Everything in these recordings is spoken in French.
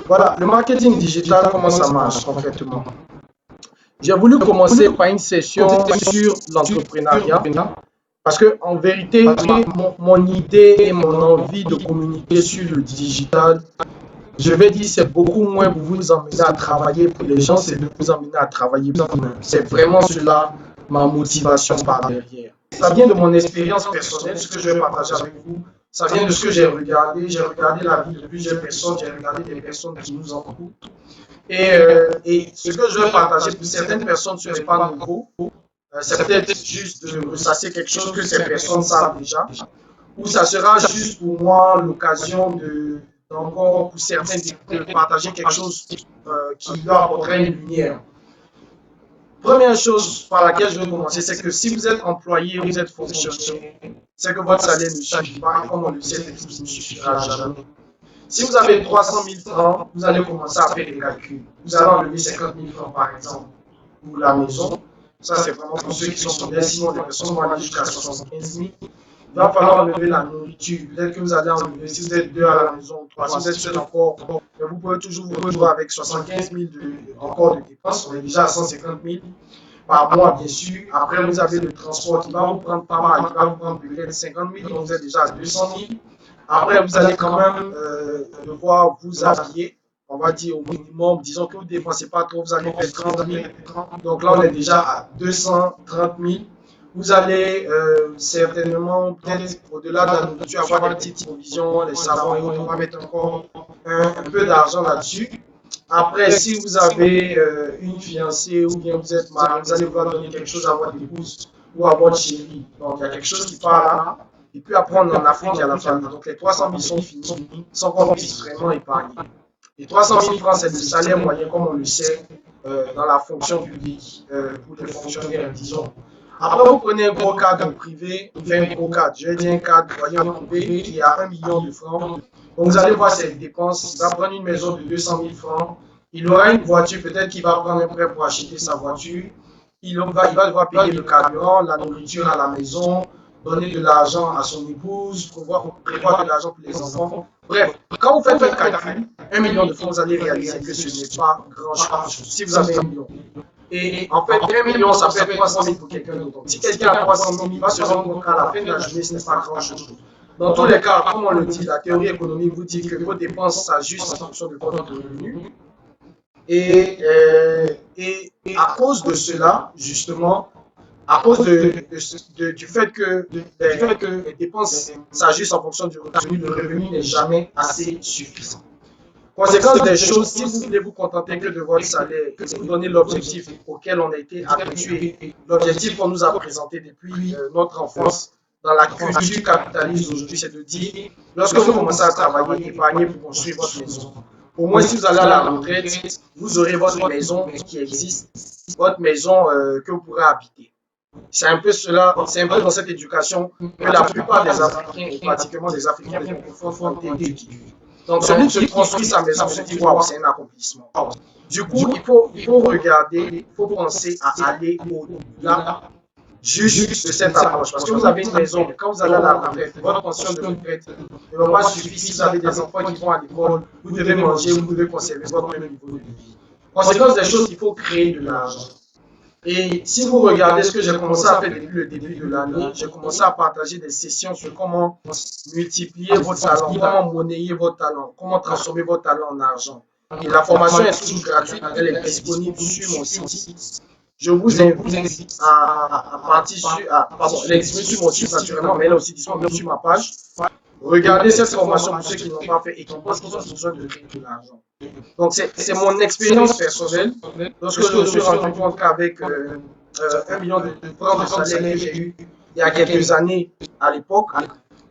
Voilà, le marketing digital, comment ça marche concrètement? J'ai voulu commencer par une session sur l'entrepreneuriat parce que en vérité, mon idée et mon envie de communiquer sur le digital, je vais dire, c'est beaucoup moins pour vous emmener à travailler pour les gens, c'est de vous emmener à travailler pour vous-même. C'est vraiment cela ma motivation par derrière. Ça vient de mon expérience personnelle, ce que je vais partager avec vous. Ça vient de ce que j'ai regardé. J'ai regardé la vie de plusieurs personnes, j'ai regardé des personnes qui nous entourent. Et ce que je vais partager pour certaines personnes, ce n'est pas nouveau. C'est peut-être juste de ressasser quelque chose que ces personnes savent déjà. Ou ça sera juste pour moi l'occasion d'encore pour certains de partager quelque chose qui leur apporterait une lumière. Première chose par laquelle je vais commencer, c'est que si vous êtes employé, vous êtes fonctionnaire, c'est que votre salaire ne suffit pas, et comme on le sait, il ne suffira jamais. Si vous avez 300 000 francs, vous allez commencer à faire des calculs. Vous allez enlever 50 000 francs, par exemple, pour la maison. Ça, c'est vraiment pour ceux qui sont modestes. Sinon, les personnes vont aller jusqu'à 75 000. Il va falloir enlever la nourriture. Peut-être que vous allez enlever, si vous êtes deux à la maison, ou trois, si vous êtes seul encore, mais vous pouvez toujours vous retrouver avec 75 000 encore de dépenses. On est déjà à 150 000 par mois, bien sûr. Après, vous avez le transport qui va vous prendre pas mal, qui va vous prendre peut-être 50 000, donc vous êtes déjà à 200 000. Après, vous allez quand même devoir vous habiller, on va dire au minimum, disons que vous ne dépensez pas trop, vous allez faire 30 000. Donc là, on est déjà à 230 000. Vous allez certainement, peut-être au-delà de la nourriture, avoir des petites provisions, les savons et autres. On va mettre encore un peu d'argent là-dessus. Après, si vous avez une fiancée ou bien vous êtes marié, vous allez vouloir donner quelque chose à votre épouse ou à votre chérie. Donc, il y a quelque chose qui part là. Et puis après, on est en Afrique, il y a la famille. Donc, les 300 000 sont finis sans qu'on puisse vraiment épargner. Les 300 000 francs, c'est le salaire moyen, comme on le sait, dans la fonction publique, pour les fonctionnaires, disons. Après, vous prenez un gros cadre privé, enfin un gros cadre, je vais dire un cadre moyen privé qui a 1 million de francs. Donc, vous allez voir ses dépenses. Il va prendre une maison de 200 000 francs. Il aura une voiture, peut-être qu'il va prendre un prêt pour acheter sa voiture. Il va devoir payer le carburant, la nourriture à la maison, donner de l'argent à son épouse, prévoir de l'argent pour les enfants. Bref, quand vous faites un calcul, 1 million de francs, vous allez réaliser que ce n'est pas grand-chose si vous avez 1 million. Et en fait, 1 million, ça fait 300 000 pour quelqu'un d'autre. Si quelqu'un a 300 000, il va se rendre compte qu'à la fin de la journée, ce n'est pas grand-chose. Dans tous les cas, comme on le dit, la théorie économique vous dit que vos dépenses s'ajustent en fonction de votre revenu. Et à cause de cela, justement, à cause du fait que les dépenses s'ajustent en fonction du revenu, le revenu n'est jamais assez suffisant. Conséquence des choses, si vous voulez vous contenter que de votre salaire, que vous donnez l'objectif auquel on a été habitué, l'objectif qu'on nous a présenté depuis notre enfance, dans la culture capitaliste d'aujourd'hui, c'est de dire, lorsque vous commencez à travailler, épargnez pour construire votre maison. Au moins, si vous allez à la retraite, vous aurez votre maison qui existe, votre maison que vous pourrez habiter. C'est un peu cela, c'est un peu dans cette éducation que la plupart des Africains, et pratiquement des Africains francophones, ont été éduqués. Donc, celui qui construit sa maison se dit, waouh, c'est un accomplissement. Du coup, il faut regarder, il faut penser à aller au-delà juste de cette approche. Parce que vous avez une maison, mais quand vous allez à la retraite, votre pension de retraite ne va pas suffire si vous avez des enfants qui vont à l'école, vous devez manger, vous devez conserver votre même niveau de vie. Conséquence des choses, il faut créer de l'argent. Et si vous regardez ce que j'ai commencé à faire depuis le début de l'année, j'ai commencé à partager des sessions sur comment multiplier votre talent, comment monnayer votre talent, comment transformer votre talent en argent. Et la formation est toujours gratuite, elle est disponible sur mon site. Je vous invite à partir sur, pardon, elle est disponible sur mon site naturellement, mais elle est aussi disponible sur ma page. Regardez cette formation pour ceux qui n'ont pas fait et qui pensent qu'ils ont besoin de créer de l'argent. Donc, c'est mon expérience personnelle. Lorsque je me suis rendu compte qu'avec 1 million de francs de salaire que j'ai eu il y a quelques années à l'époque,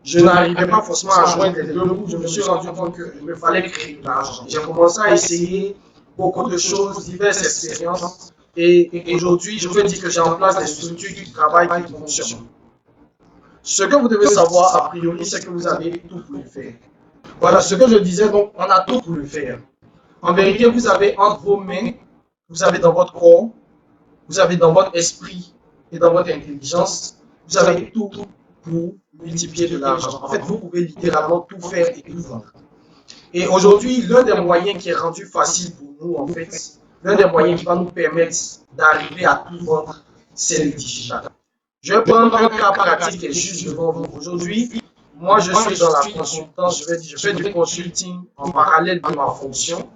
je n'arrivais pas forcément à joindre les deux bouts. Je me suis rendu compte qu'il me fallait créer de l'argent. J'ai commencé à essayer beaucoup de choses, diverses expériences. Et aujourd'hui, je peux dire que j'ai en place des structures qui travaillent, qui fonctionnent. Ce que vous devez savoir, a priori, c'est que vous avez tout pour le faire. Voilà ce que je disais, donc on a tout pour le faire. En vérité, vous avez entre vos mains, vous avez dans votre corps, vous avez dans votre esprit et dans votre intelligence, vous avez tout pour multiplier de l'argent. En fait, vous pouvez littéralement tout faire et tout vendre. Et aujourd'hui, l'un des moyens qui est rendu facile pour nous, en fait, l'un des moyens qui va nous permettre d'arriver à tout vendre, c'est le digital. Je vais prendre un cas pratique qui est juste devant vous. Aujourd'hui, moi, je suis dans la consultance, je fais du consulting en parallèle de ma fonction.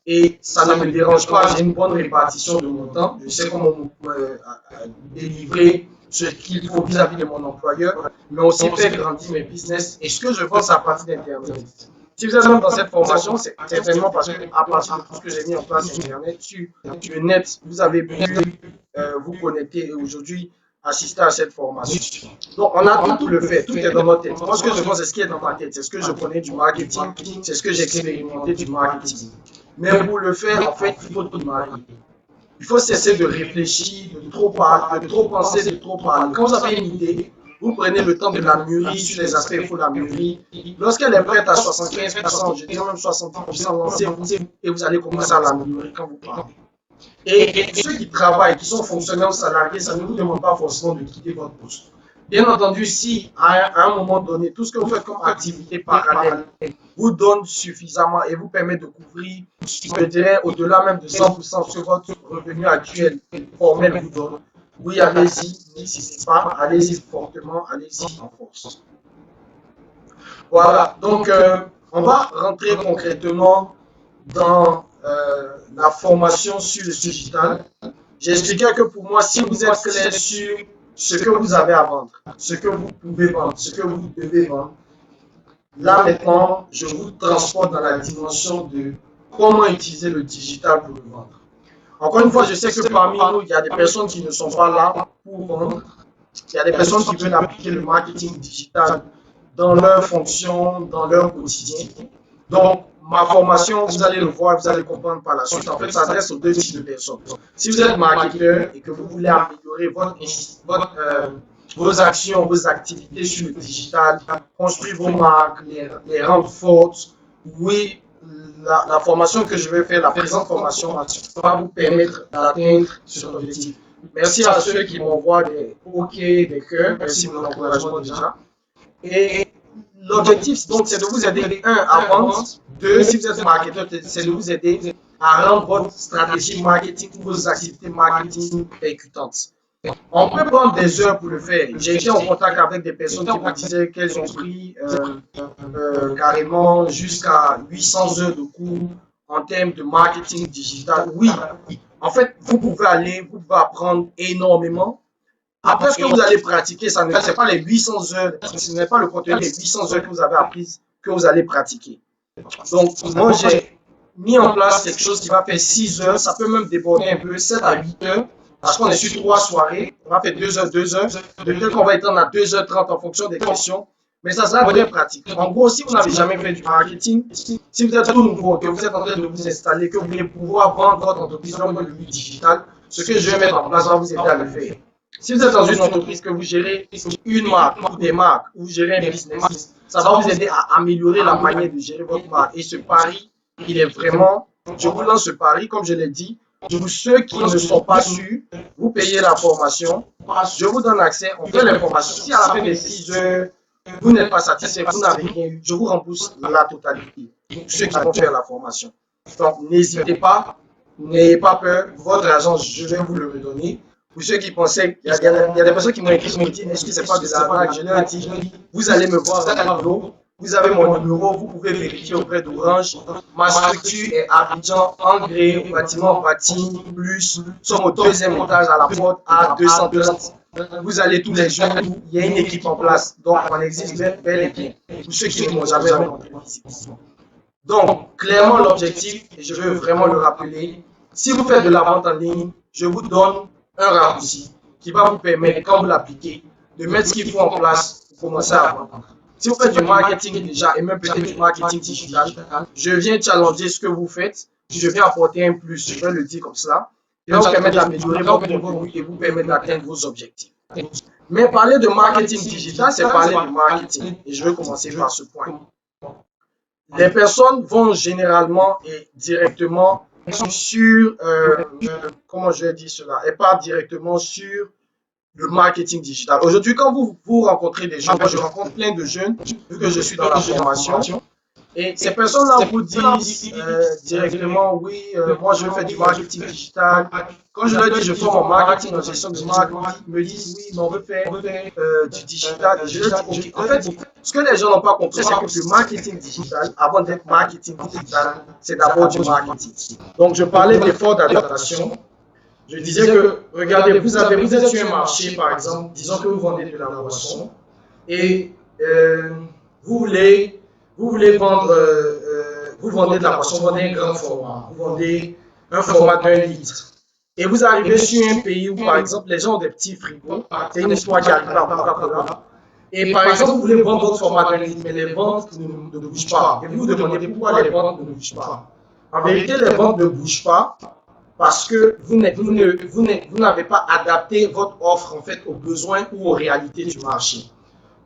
Et ça ne me dérange pas, j'ai une bonne répartition de mon temps. Je sais comment délivrer ce qu'il faut vis-à-vis de mon employeur, mais aussi faire grandir mes business. Et ce que je pense à partir d'Internet. Si vous êtes même dans cette formation, c'est certainement parce que à partir de tout ce que j'ai mis en place sur Internet, sur le net, vous avez pu vous connecter et aujourd'hui assister à cette formation. Donc, on a tout le fait, tout est dans notre tête. Moi, ce que je pense, c'est ce qui est dans ma tête, c'est ce que je connais du marketing, c'est ce que j'ai expérimenté du marketing. Mais pour le faire, en fait, il faut tout marier. Il faut cesser de réfléchir, de trop parler, de trop penser, de trop parler. Quand vous avez une idée, vous prenez le temps de la mûrir sur les aspects, il faut la mûrir. Lorsqu'elle est prête à 75%, je dirais même 70%, lancez-vous et vous allez commencer à la mûrir quand vous parlez. Et ceux qui travaillent, qui sont fonctionnaires ou salariés, ça ne vous demande pas forcément de quitter votre poste. Bien entendu, si à un moment donné, tout ce que vous faites comme activité parallèle vous donne suffisamment et vous permet de couvrir, je dirais, au-delà même de 100% ce que votre revenu actuel formel vous donne, oui, allez-y, n'hésitez pas, allez-y fortement, allez-y en force. Voilà, donc on va rentrer concrètement dans la formation sur le digital. J'ai expliqué que pour moi, si vous êtes clair sur ce que vous avez à vendre, ce que vous pouvez vendre, ce que vous devez vendre, là maintenant, je vous transporte dans la dimension de comment utiliser le digital pour le vendre. Encore une fois, je sais que parmi nous, il y a des personnes qui ne sont pas là pour vendre. Il y a des personnes qui veulent appliquer le marketing digital dans leur fonction, dans leur quotidien. Donc, ma formation, vous allez le voir, vous allez comprendre par la suite. En fait, ça s'adresse aux deux types de personnes. Si vous êtes marketeur et que vous voulez améliorer vos actions, vos activités sur le digital, construire vos marques, les rendre fortes, oui, la formation que je vais faire, la présente formation, va vous permettre d'atteindre cet objectif. Merci à ceux qui m'envoient des OK, des cœurs. Merci pour l'encouragement déjà. Et l'objectif, donc, c'est de vous aider, à vendre. Deux, si vous êtes marketeur, c'est de vous aider à rendre votre stratégie marketing, vos activités marketing percutantes. On peut prendre des heures pour le faire. J'ai été en contact avec des personnes qui me disaient qu'elles ont pris carrément jusqu'à 800 heures de cours en termes de marketing digital. Oui, en fait, vous pouvez apprendre énormément. Après, ce que vous allez pratiquer, ce n'est pas les 800 heures, ce n'est pas le contenu des 800 heures que vous avez appris que vous allez pratiquer. Donc, moi, j'ai mis en place quelque chose qui va faire 6 heures, ça peut même déborder un peu, 7 à 8 heures, parce qu'on est sur 3 soirées, on va faire 2 heures, 2 heures, peut-être qu'on va étendre à 2h30 en fonction des questions, mais ça sera très pratique. En gros, si vous n'avez jamais fait du marketing, si vous êtes tout nouveau, que vous êtes en train de vous installer, que vous voulez pouvoir vendre votre entreprise dans le milieu digital, ce que je vais mettre en place va vous aider à le faire. Si vous êtes dans une entreprise que vous gérez une marque ou des marques, ou vous gérez un business, ça va vous aider à améliorer la manière de gérer votre marque. Et ce pari, il est vraiment, je vous lance ce pari, comme je l'ai dit, pour ceux qui ne sont pas sûrs, vous payez la formation, je vous donne accès, on fait l'information. Si à la fin des 6 heures, vous n'êtes pas satisfait, vous n'avez rien eu, je vous rembourse la totalité, ceux qui vont faire la formation. Donc, n'hésitez pas, n'ayez pas peur, votre argent, je vais vous le redonner. Pour ceux qui pensaient, il y a des personnes qui m'ont écrit, qui m'ont dit, est-ce que c'est pas de l'arnaque? Je leur ai dit, vous allez me voir dans la vidéo, vous avez mon numéro, vous pouvez vérifier auprès d'Orange. Ma structure est Abidjan, Engré, bâtiment Bâti, plus, nous sommes au 2e étage à la porte A230. Vous allez tous les jours, il y a une équipe en place, donc on existe bel et bien. Pour ceux qui ne m'ont jamais rencontré physiquement. Donc, clairement, l'objectif, et je veux vraiment le rappeler, si vous faites de la vente en ligne, je vous donne un raccourci qui va vous permettre, quand vous l'appliquez, de mettre ce qu'il faut en place pour commencer à vendre. Si vous faites du marketing déjà, et même peut-être du marketing digital, je viens challenger ce que vous faites, je viens apporter un plus, je vais le dire comme ça, qui va vous permettre d'améliorer votre contenu et vous permettre d'atteindre vos objectifs. Mais parler de marketing digital, c'est parler de marketing. Et je vais commencer par ce point. Les personnes vont généralement et directement sur, comment je vais dire cela, elles partent directement sur le marketing digital. Aujourd'hui, quand vous rencontrez des jeunes, moi je rencontre plein de jeunes, vu que je suis dans la formation, Et ces personnes-là vous disent directement, oui, moi je fais du marketing digital. Quand je leur dis, je fais mon marketing en gestion de marque, ils me disent, oui, mais on veut faire du digital. Et je leur dis, ok, en fait, ce que les gens n'ont pas compris, c'est que le marketing digital, avant d'être marketing digital, c'est d'abord du marketing. Donc, je parlais d'efforts d'adaptation. Je disais que, regardez, vous êtes sur un marché, par exemple, disons que vous vendez de la boisson et vous voulez, vous voulez vendre, vous vendez de la boisson, vous vendez un grand format, vous vendez un format d'1 litre. Et vous arrivez sur un pays où, par exemple, les gens ont des petits frigos, c'est une histoire qui arrive à Coca-Cola. Et par exemple, vous voulez vendre votre format d'1 litre, mais les ventes ne bougent pas. Et vous vous demandez pourquoi les ventes ne bougent pas. En vérité, les ventes ne bougent pas parce que vous n'avez pas adapté votre offre en fait aux besoins ou aux réalités du marché.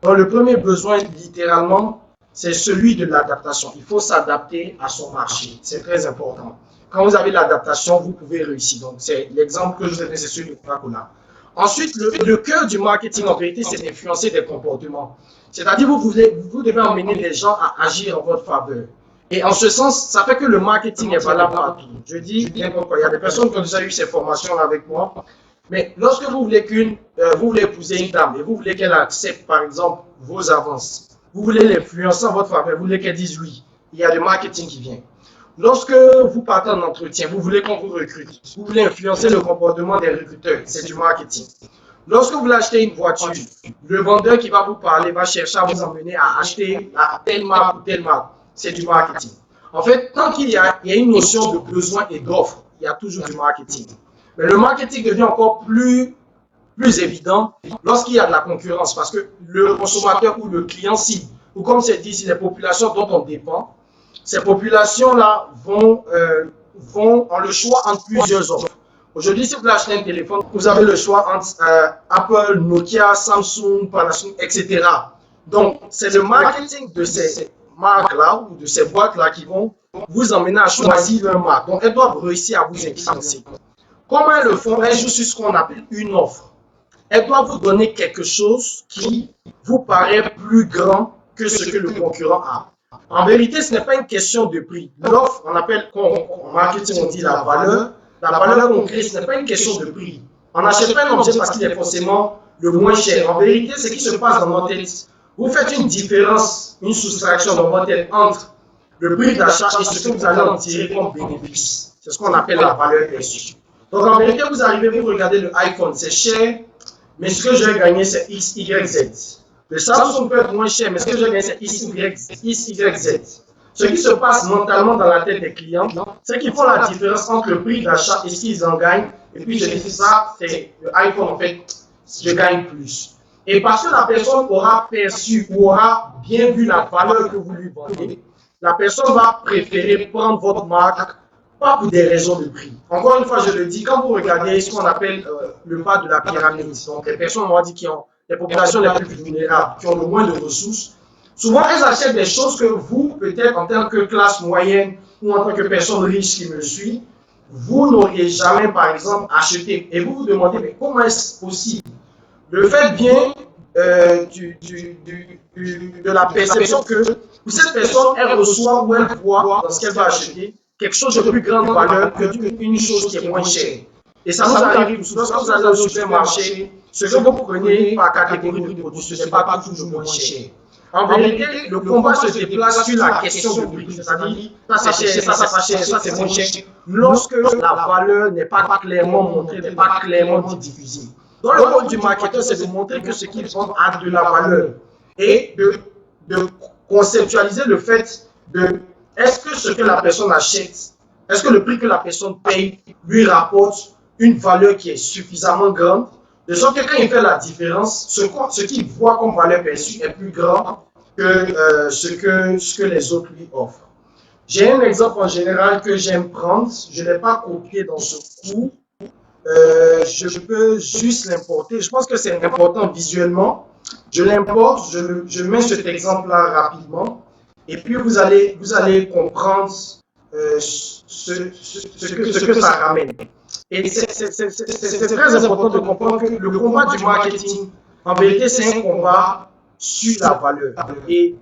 Donc le premier besoin, littéralement, c'est celui de l'adaptation. Il faut s'adapter à son marché. C'est très important. Quand vous avez l'adaptation, vous pouvez réussir. Donc c'est l'exemple que je vous ai donné, c'est celui de Coca-Cola. Ensuite, le cœur du marketing, en vérité, c'est d'influencer des comportements. C'est-à-dire, vous devez emmener les gens à agir en votre faveur. Et en ce sens, ça fait que le marketing est valable partout. Je dis n'importe quoi. Il y a des personnes qui ont déjà eu ces formations avec moi. Mais lorsque vous voulez vous voulez épouser une dame et vous voulez qu'elle accepte, par exemple, vos avances, vous voulez l'influencer en votre faveur, vous voulez qu'elle dise oui, il y a le marketing qui vient. Lorsque vous partez en entretien, vous voulez qu'on vous recrute, vous voulez influencer le comportement des recruteurs, c'est du marketing. Lorsque vous voulez acheter une voiture, le vendeur qui va vous parler va chercher à vous emmener à acheter telle marque ou telle marque, c'est du marketing. En fait, tant qu'il y a une notion de besoin et d'offre, il y a toujours du marketing. Mais le marketing devient encore plus évident lorsqu'il y a de la concurrence parce que le consommateur ou le client cible, ou comme c'est dit, les populations dont on dépend, ces populations-là vont ont le choix entre plusieurs offres. Aujourd'hui, si vous voulez acheter un téléphone, vous avez le choix entre Apple, Nokia, Samsung, Panasonic, etc. Donc, c'est le marketing de ces marques-là ou de ces boîtes-là qui vont vous emmener à choisir leur marque. Donc, elles doivent réussir à vous influencer. Comment elles le font? Elles jouent sur ce qu'on appelle une offre. Elles doivent vous donner quelque chose qui vous paraît plus grand que ce que le concurrent a. En vérité, ce n'est pas une question de prix. L'offre, on appelle, en marketing, on dit la valeur. La valeur qu'on crée, ce n'est pas une question de prix. On n'achète pas un objet parce qu'il est forcément le moins cher. En vérité, ce qui se passe dans notre tête, vous faites une différence, une soustraction dans votre tête entre le prix d'achat et ce que vous allez en tirer comme bénéfice. C'est ce qu'on appelle la valeur perçue. Donc en vérité, vous arrivez, vous regardez le iPhone, c'est cher, mais ce que je vais gagner, c'est X, Y, Z. Le Samsung peut être moins cher, mais ce que je vais gagner, c'est X, Y, Z. Ce qui se passe mentalement dans la tête des clients, c'est qu'ils font la différence entre le prix d'achat et ce qu'ils en gagnent. Et puis, je dis ça, c'est le iPhone, en fait, je gagne plus. Et parce que la personne aura perçu ou aura bien vu la valeur que vous lui vendez, la personne va préférer prendre votre marque, pas pour des raisons de prix. Encore une fois, je le dis, quand vous regardez ce qu'on appelle le bas de la pyramide, donc les personnes, on va dire, qui ont les populations les plus vulnérables, qui ont le moins de ressources, souvent, elles achètent des choses que vous, peut-être en tant que classe moyenne ou en tant que personne riche qui me suit, vous n'auriez jamais, par exemple, acheté. Et vous vous demandez, mais comment est-ce possible? Le fait vient de la perception que cette personne, elle reçoit ou elle voit dans ce qu'elle va acheter quelque chose de plus grande valeur qu'une chose qui est moins chère. Et ça nous arrive tous. Lorsque vous allez au supermarché, ce que vous prenez par catégorie de produits, ce n'est pas toujours moins cher. En vérité, le combat se déplace sur la question de prix. C'est-à-dire, ça c'est cher, ça c'est pas cher, ça c'est moins cher. Lorsque la valeur n'est pas clairement montrée, n'est pas clairement diffusée. Donc le rôle du marketeur, c'est de montrer que ce qu'il vend a de la valeur. Et de conceptualiser le fait de est-ce que ce que la personne achète, est-ce que le prix que la personne paye lui rapporte une valeur qui est suffisamment grande, de sorte que quand il fait la différence, ce qu'il voit comme valeur perçue est plus grand que ce que les autres lui offrent. J'ai un exemple en général que j'aime prendre, je ne l'ai pas copié dans ce cours, je peux juste l'importer, je pense que c'est important visuellement, je l'importe, je mets cet exemple-là rapidement, et puis vous allez comprendre ce que ça ramène. Et c'est très important de comprendre que le combat du marketing, en vérité, c'est un combat sur la valeur. Et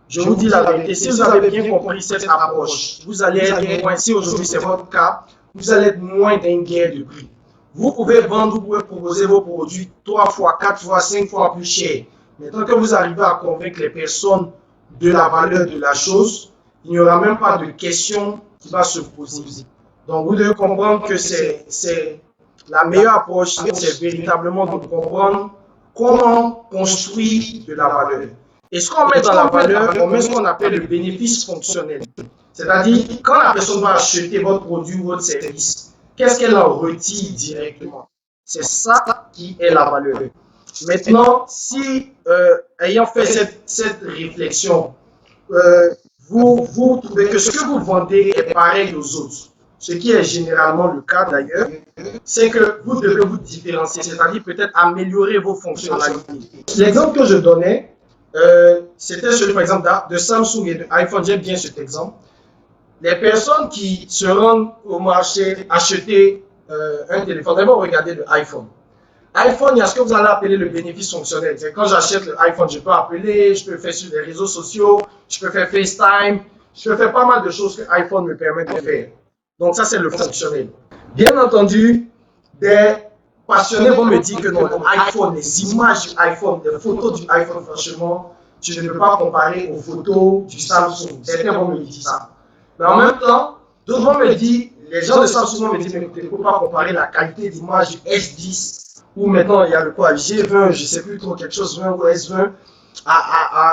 je vous dis la vérité, si vous avez bien compris cette approche, vous allez être moins, si aujourd'hui c'est votre cas, vous allez être moins d'une guerre de prix. Vous pouvez vendre, vous pouvez proposer vos produits 3 fois, 4 fois, 5 fois plus cher. Maintenant que vous arrivez à convaincre les personnes de la valeur de la chose, il n'y aura même pas de question qui va se poser. Donc vous devez comprendre que c'est la meilleure approche, c'est véritablement de comprendre comment construire de la valeur. Et ce qu'on met dans la valeur, on met ce qu'on appelle le bénéfice fonctionnel. C'est-à-dire, quand la personne va acheter votre produit ou votre service, qu'est-ce qu'elle en retire directement? C'est ça qui est la valeur. Maintenant, si, ayant fait cette réflexion, vous trouvez que ce que vous vendez est pareil aux autres, ce qui est généralement le cas d'ailleurs, c'est que vous devez vous différencier, c'est-à-dire peut-être améliorer vos fonctionnalités. L'exemple que je donnais, c'était celui par exemple de Samsung et de iPhone, j'aime bien cet exemple. Les personnes qui se rendent au marché acheter un téléphone, d'abord regardez le iPhone. iPhone, il y a ce que vous allez appeler le bénéfice fonctionnel. Quand j'achète l'iPhone, je peux appeler, je peux faire sur les réseaux sociaux, je peux faire FaceTime, je peux faire pas mal de choses que l'iPhone me permet de faire. Donc ça, c'est le fonctionnel. Bien entendu, des passionnés vont me dire que non, l'iPhone, les images du iPhone, les photos du iPhone, franchement, tu ne peux pas comparer aux photos du Samsung. Certains vont me dire ça. Mais en même temps, d'autres vont me dire, les gens de Samsung vont me dire, mais écoutez, il ne faut pas comparer la qualité d'image du S10 ou maintenant il y a le quoi, G20, je ne sais plus trop, quelque chose 20 ou S20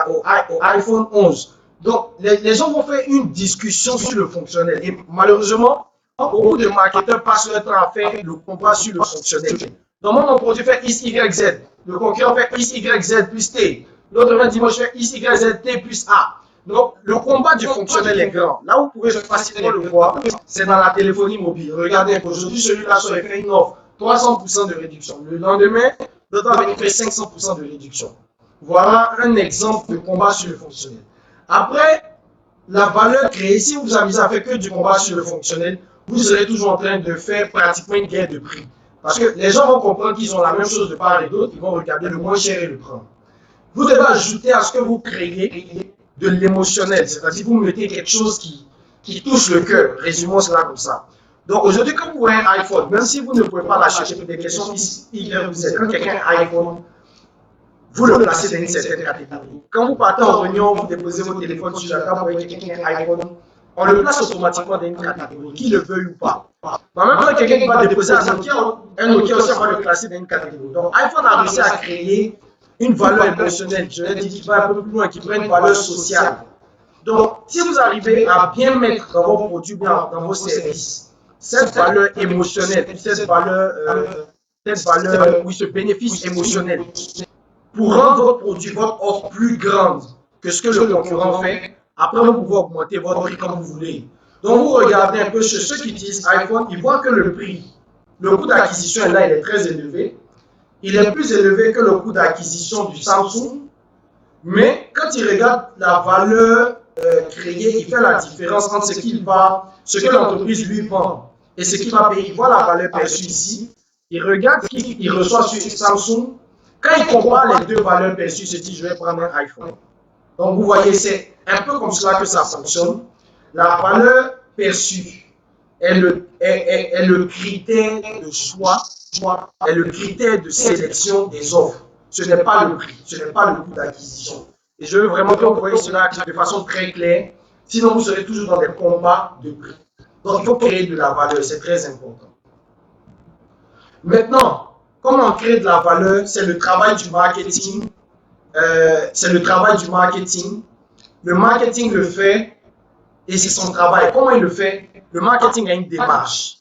au iPhone 11. Donc, les gens vont faire une discussion sur le fonctionnel. Et malheureusement, beaucoup de marketeurs passent leur temps à faire le combat sur le fonctionnel. Donc, moi, mon produit fait X, Y, Z. Le concurrent fait X, Y, Z plus T. L'autre va dire, moi, je fais X, Y, Z, T plus A. Donc, le combat du fonctionnel est grand. Là où vous pouvez facilement le voir, c'est dans la téléphonie mobile. Regardez, aujourd'hui, celui-là serait fait une offre 300% de réduction. Le lendemain, l'autre va venir faire 500% de réduction. Voilà un exemple de combat sur le fonctionnel. Après, la valeur créée, si vous vous amusez à faire que du combat sur le fonctionnel, vous serez toujours en train de faire pratiquement une guerre de prix. Parce que les gens vont comprendre qu'ils ont la même chose de part et d'autre, ils vont regarder le moins cher et le prendre. Vous devez ajouter à ce que vous créez de l'émotionnel, c'est-à-dire vous mettez quelque chose qui touche le cœur, résumons cela comme ça. Donc aujourd'hui, quand vous voyez un iPhone, même si vous ne pouvez pas l'acheter pour des questions Y, quand quelqu'un a un iPhone, vous le placez dans une certaine catégorie. Quand vous partez en réunion, vous déposez votre téléphone sur la table, vous voyez quelqu'un qui a un iPhone, on le place automatiquement dans une catégorie, qu'il le veuille ou pas. Mais en même temps, quelqu'un qui va déposer un Nokia aussi, on va le placer dans une catégorie. Donc iPhone a réussi à créer une valeur émotionnelle, je l'ai dit, qui va un peu plus loin, qui prend une valeur sociale. Donc, si vous arrivez à bien mettre dans vos produits, dans vos services, cette valeur émotionnelle, cette valeur, oui, ce bénéfice émotionnel, pour rendre votre produit, votre offre plus grande que ce que le concurrent fait, après vous pouvez augmenter votre prix comme vous voulez. Donc, vous regardez un peu chez ceux qui utilisent iPhone, ils voient que le prix, le coût d'acquisition là, il est très élevé. Il est plus élevé que le coût d'acquisition du Samsung, mais quand il regarde la valeur créée, il fait la différence entre ce que l'entreprise lui vend et ce qu'il va payer. Il voit la valeur perçue ici, il regarde ce qu'il reçoit sur Samsung. Quand il compare les deux valeurs perçues, il se dit, je vais prendre un iPhone. Donc vous voyez, c'est un peu comme cela que ça fonctionne. La valeur perçue est le critère de choix, est le critère de sélection des offres. Ce n'est pas le prix, ce n'est pas le coût d'acquisition. Et je veux vraiment que vous voyez cela de façon très claire, sinon vous serez toujours dans des combats de prix. Donc il faut créer de la valeur, c'est très important. Maintenant, comment créer de la valeur, c'est le travail du marketing. Le marketing le fait et c'est son travail. Comment il le fait? Le marketing a une démarche.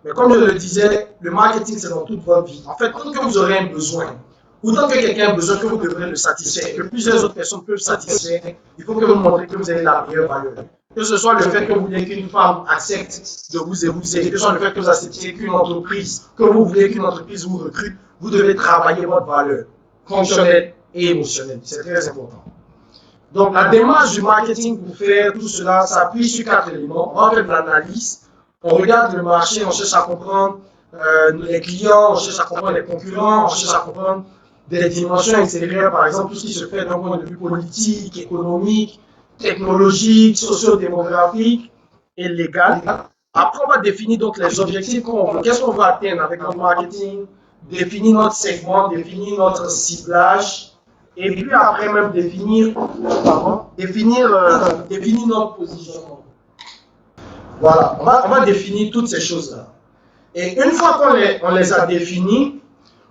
Mais comme je le disais, le marketing, c'est dans toute votre vie. En fait, tant que vous aurez un besoin, ou tant que quelqu'un a besoin que vous devrez le satisfaire, que plusieurs autres personnes peuvent satisfaire, il faut que vous montrez que vous avez la meilleure valeur. Que ce soit le fait que vous voulez qu'une femme accepte de vous épouser, que ce soit le fait que vous acceptez qu'une entreprise, que vous voulez qu'une entreprise vous recrute, vous devez travailler votre valeur fonctionnelle et émotionnelle. C'est très important. Donc, la démarche du marketing pour faire tout cela s'appuie sur 4 éléments. On fait de l'analyse, on regarde le marché, on cherche à comprendre les clients, on cherche à comprendre les concurrents, on cherche à comprendre des dimensions extérieures, par exemple tout ce qui se fait d'un point de vue politique, économique, technologique, socio-démographique et légal. Après, on va définir donc les objectifs qu'on veut. Qu'est-ce qu'on veut atteindre avec notre marketing, définir notre segment, définir notre ciblage, et puis après même définir notre positionnement. Voilà, on va définir toutes ces choses-là. Et une fois qu'on les a définies,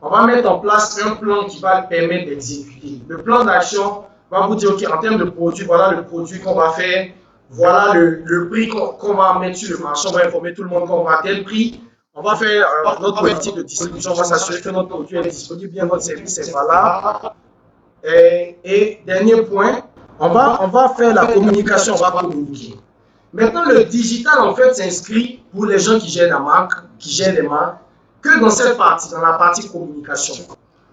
on va mettre en place un plan qui va permettre d'exécuter. Le plan d'action va vous dire, OK, en termes de produit, voilà le produit qu'on va faire, voilà le prix qu'on va mettre sur le marché, on va informer tout le monde qu'on va à tel prix, on va faire notre politique de distribution, on va s'assurer que notre produit est disponible, bien notre service est valable. Et dernier point, on va faire la communication, on va communiquer. Maintenant, le digital, en fait, s'inscrit pour les gens qui gèrent la marque, qui gèrent les marques, que dans cette partie, dans la partie communication.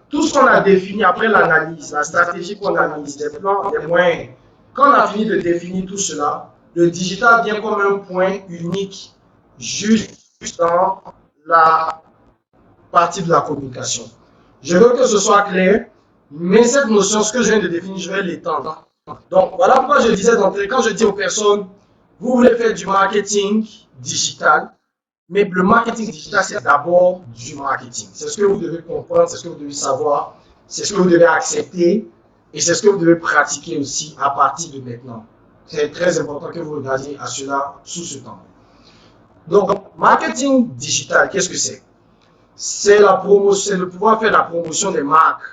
Tout ce qu'on a défini après l'analyse, la stratégie qu'on a mise, les plans, les moyens, quand on a fini de définir tout cela, le digital vient comme un point unique juste dans la partie de la communication. Je veux que ce soit clair, mais cette notion, ce que je viens de définir, je vais l'étendre. Donc, voilà pourquoi je disais d'entrée, quand je dis aux personnes, vous voulez faire du marketing digital, mais le marketing digital, c'est d'abord du marketing. C'est ce que vous devez comprendre, c'est ce que vous devez savoir, c'est ce que vous devez accepter et c'est ce que vous devez pratiquer aussi à partir de maintenant. C'est très important que vous regardiez à cela sous ce temps. Donc, marketing digital, qu'est-ce que c'est? C'est le pouvoir faire la promotion des marques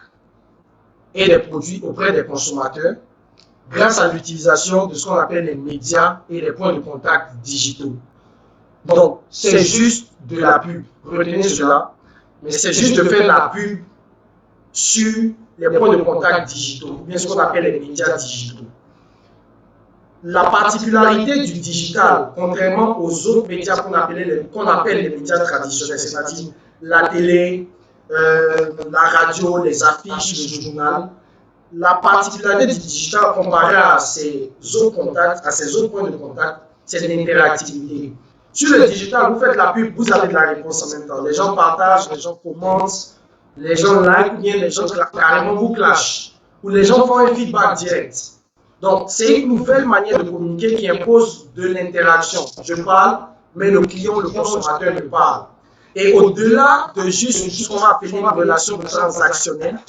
et des produits auprès des consommateurs grâce à l'utilisation de ce qu'on appelle les médias et les points de contact digitaux. Donc, c'est juste de la pub. Retenez cela. Mais c'est juste de faire la pub sur les points de contact digitaux, ou bien ce qu'on appelle les médias digitaux. La particularité du digital, contrairement aux autres médias qu'on appelle les médias traditionnels, c'est-à-dire la télé, la radio, les affiches, le journal, la particularité du digital comparé à ces autres contacts, à ces autres points de contact, c'est l'interactivité. Sur le digital, vous faites la pub, vous avez de la réponse en même temps. Les gens partagent, les gens commentent, les gens like, ou bien les gens carrément vous clashent, ou les gens font un feedback direct. Donc, c'est une nouvelle manière de communiquer qui impose de l'interaction. Je parle, mais le client, le consommateur me parle. Et au-delà de juste ce qu'on va appeler une relation transactionnelle,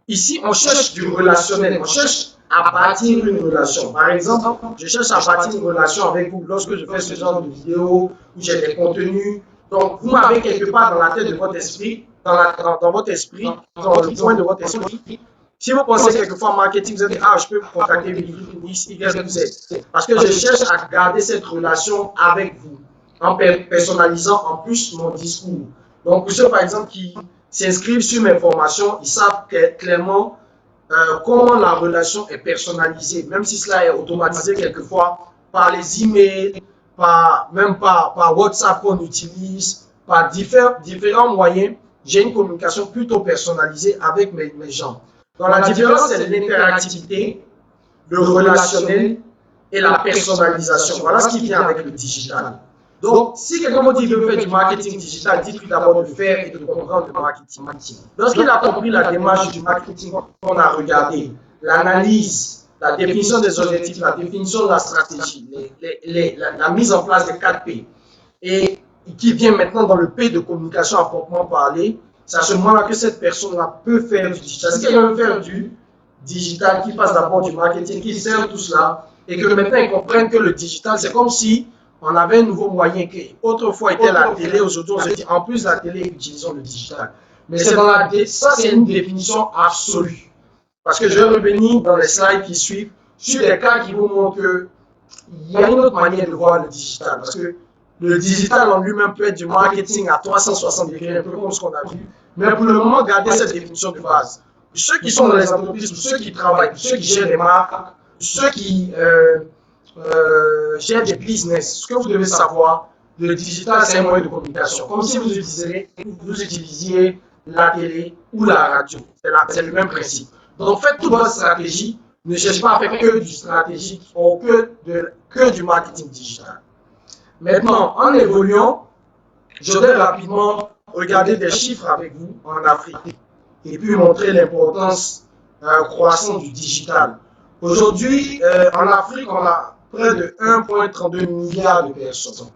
ici, on cherche du relationnel, on cherche à bâtir une relation. Par exemple, je cherche à bâtir une relation avec vous lorsque je fais ce genre de vidéo où j'ai des contenus. Donc, vous m'avez quelque part dans la tête de votre esprit, dans votre esprit, dans le point de votre esprit. Si vous pensez quelquefois en marketing, vous allez dire, ah, je peux vous contacter X, Y, Z. Parce que je cherche à garder cette relation avec vous, en personnalisant en plus mon discours. Donc, pour ceux, par exemple, qui s'inscrivent sur mes formations, ils savent clairement comment la relation est personnalisée, même si cela est automatisé quelquefois par les emails, même par WhatsApp qu'on utilise, par différents moyens, j'ai une communication plutôt personnalisée avec mes gens. Donc la différence, c'est l'interactivité, le relationnel et la personnalisation. Voilà ce qui vient avec le digital. Donc, si quelqu'un me dit de faire du marketing digital, dites-lui d'abord de faire et de comprendre le marketing. Lorsqu'il a compris la démarche du marketing qu'on a regardé, l'analyse, la définition des objectifs, la définition de la stratégie, la mise en place des 4 P, et qui vient maintenant dans le P de communication à proprement parler, c'est à ce moment-là que cette personne-là peut faire du digital. Si quelqu'un veut faire du digital, qui fasse d'abord du marketing, qui sert tout cela, et que maintenant ils comprennent que le digital, c'est comme si on avait un nouveau moyen qui autrefois était la télé, aujourd'hui on se dit en plus la télé, utilisons le digital. Mais ça c'est une définition absolue. Parce que je vais revenir dans les slides qui suivent sur des cas qui vous montrent qu'il y a une autre manière de voir le digital. Parce que le digital en lui-même peut être du marketing à 360 degrés, un peu comme ce qu'on a vu. Mais pour le moment, gardez cette définition de base. Pour ceux qui sont dans les entreprises, pour ceux qui travaillent, pour ceux qui gèrent des marques, pour ceux qui gèrent des business, ce que vous devez savoir, le digital, c'est un moyen de communication. Comme si vous utilisiez la télé ou la radio. C'est le même principe. Donc, faites toute votre stratégie. Ne cherchez pas à faire que du stratégique ou que du marketing digital. Maintenant, en évoluant, je vais rapidement regarder des chiffres avec vous en Afrique. et puis montrer l'importance croissante du digital. Aujourd'hui, en Afrique, on a près de 1,32 milliard de personnes.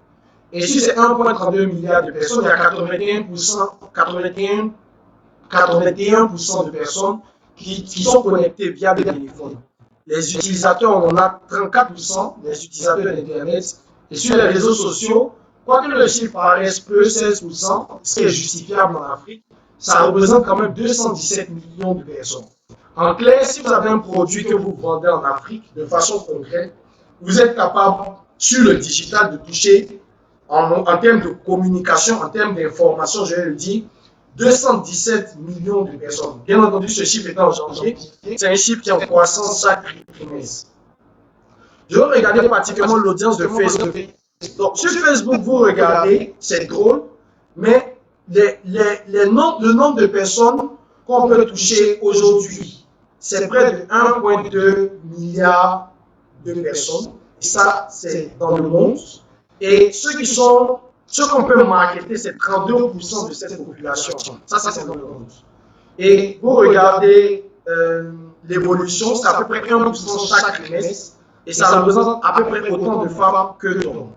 Et sur ces 1,32 milliard de personnes, il y a 81% de personnes qui sont connectées via des téléphones. Les utilisateurs, on en a 34%, les utilisateurs d'Internet. Et sur les réseaux sociaux, quoique le chiffre paraisse peu, 16%, ce qui est justifiable en Afrique, ça représente quand même 217 millions de personnes. En clair, si vous avez un produit que vous vendez en Afrique de façon concrète, vous êtes capable, sur le digital, de toucher, en termes de communication, en termes d'information, je vais le dire, 217 millions de personnes. Bien entendu, ce chiffre étant en janvier, c'est un chiffre qui est en croissance chaque trimestre. Je vais regarder pratiquement l'audience de Facebook. Donc, sur Facebook, vous regardez, c'est drôle, mais le nombre de personnes qu'on peut toucher aujourd'hui, c'est près de 1,2 milliard de personnes. Et ça, c'est dans le monde. Et ceux qu'on peut marketer, c'est 32% de cette population. Ça, c'est dans le monde. Et vous regardez l'évolution, c'est à peu près 1% chaque trimestre. Et ça représente à peu près autant de femmes que d'hommes.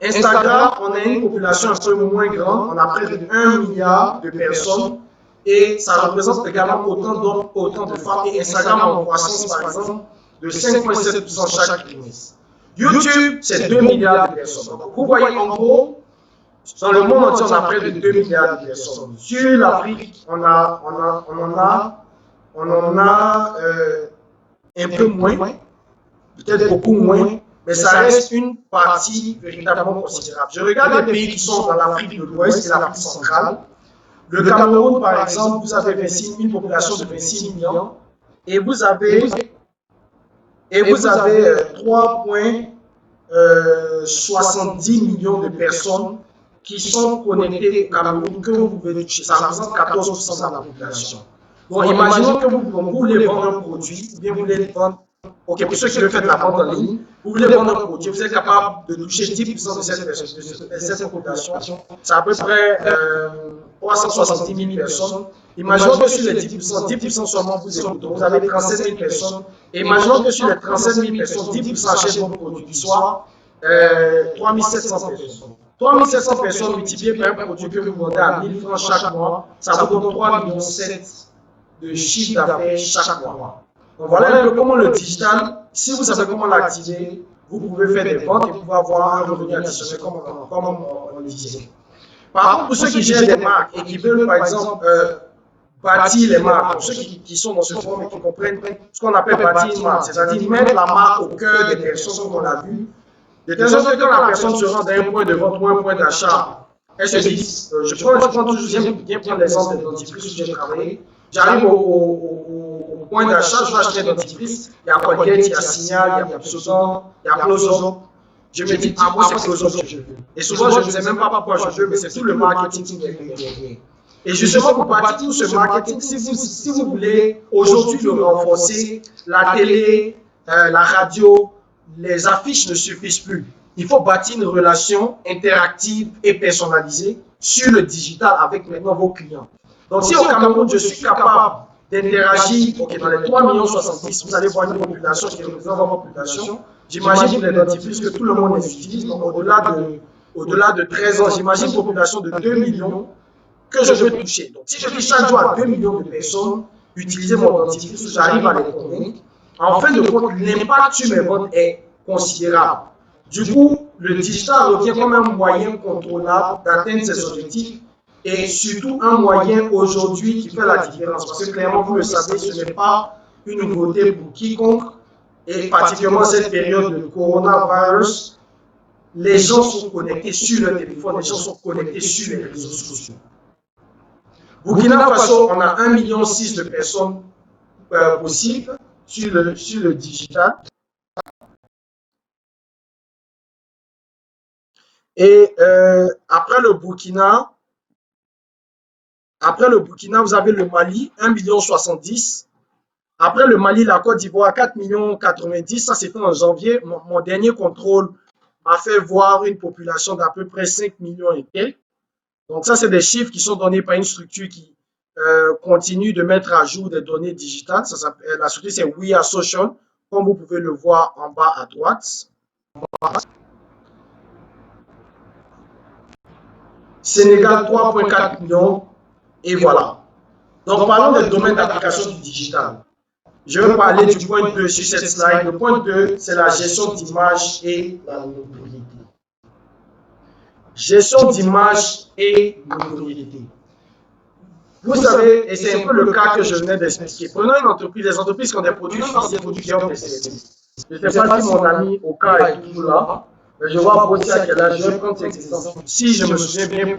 Instagram, on a une population un peu moins grande, on a près de 1 milliard de personnes et ça représente également autant d'hommes, autant de femmes. Et Instagram en croissance, par exemple, de 5,7% chaque trimestre. YouTube, c'est 2 milliards de personnes. Donc, vous voyez, en gros, dans le monde entier, on a près de 2 milliards de personnes. Sur l'Afrique, on en a un peu moins, peut-être beaucoup moins, mais ça reste une partie véritablement considérable. Je regarde les pays qui sont dans l'Afrique de l'Ouest et l'Afrique centrale. Le Cameroun, par exemple, vous avez une population de 26 millions et vous avez 3,70 millions de personnes qui sont connectées au Cameroun que vous pouvez toucher. Ça représente 14% de la population. Bon, imaginons que vous voulez vendre un produit, ou bien vous voulez vendre. Ok, pour ceux qui veulent faire de la vente en ligne, vous voulez vendre un produit, vous êtes capable de toucher 10% de cette population. C'est à peu près 370 000 personnes. Imaginons que sur les 10% seulement vous écoutez. Vous avez 37 000 personnes. Et imaginons que sur les 37 000 personnes, 10% achètent votre produit, soit 3 700 personnes. 3 700 personnes multipliées par un produit que vous vendez à 1000 francs chaque mois, ça vous donne 3,7 millions de chiffre d'affaires chaque mois. Donc voilà un peu comment le digital, si vous savez comment l'activer, vous pouvez faire des ventes et pouvoir avoir un revenu additionnel comme on le disait. Par contre, pour ceux qui gèrent des marques et qui veulent, par exemple, bâtir les marques, pour ceux qui sont dans ce forum et qui comprennent ce qu'on appelle bâtir une marque, c'est-à-dire mettre la marque au cœur des personnes comme on a vu, de telle sorte que quand la personne se rend à un point de vente ou un point d'achat, elle se dit, je prends toujours, j'aime bien prendre l'exemple des dentifrices où j'ai travaillé, j'arrive au point d'achat, je vais acheter un dentifrice, il y a Colgate, il y a Signal, il y a Pepsodent, il y a Close-Up. Je me dis, moi c'est Close-Up que je veux. Et souvent, je ne sais même pas pourquoi je veux, mais c'est tout le marketing qui est derrière. Et justement, pour bâtir tout ce marketing, si vous voulez aujourd'hui le renforcer, la télé, la radio, les affiches ne suffisent plus. Il faut bâtir une relation interactive et personnalisée sur le digital avec maintenant vos clients. Donc, si au Cameroun, je suis capable d'interagir, dans les 3,70 millions, vous allez voir une population qui représente votre population. J'imagine pour les dentifrices que tout le monde les utilise. Donc, au-delà de 13 ans, j'imagine une population de 2 millions que je veux toucher. Donc, si je dis chaque jour à 2 millions de personnes utiliser mon dentifrice, j'arrive à les convaincre. En fin de compte, l'impact sur mes ventes est considérable. Du coup, le digital revient comme un moyen contrôlable d'atteindre ses objectifs et surtout un moyen aujourd'hui qui fait la différence. Parce que clairement, vous le savez, ce n'est pas une nouveauté pour quiconque et particulièrement cette période de coronavirus. Les gens sont connectés sur le téléphone, les gens sont connectés sur les réseaux sociaux. Burkina Faso, on a 1,6 million de personnes possibles sur le digital. Et après le Burkina, vous avez le Mali, 1,70 million. Après le Mali, la Côte d'Ivoire, 4,90 millions. Ça, c'était en janvier. Mon dernier contrôle m'a fait voir une population d'à peu près 5 millions et quelques. Donc, ça, c'est des chiffres qui sont donnés par une structure continue de mettre à jour des données digitales. La société, c'est We Are Social, comme vous pouvez le voir en bas à droite. Sénégal, 3,4 millions, et voilà. Donc, parlons des domaines d'application du digital. Je vais parler du point 2 sur cette slide. Le point 2, c'est la gestion d'image et la notoriété. Gestion d'image et notoriété. Vous savez, et c'est un peu le cas que je venais d'expliquer. Prenons une entreprise, des entreprises qui ont des produits physiques, des produits qui ont des services. Je ne sais pas si mon ami Oka est toujours là, mais je vois Bossia qui est là, je vais prendre ses existences. Si je me souviens bien,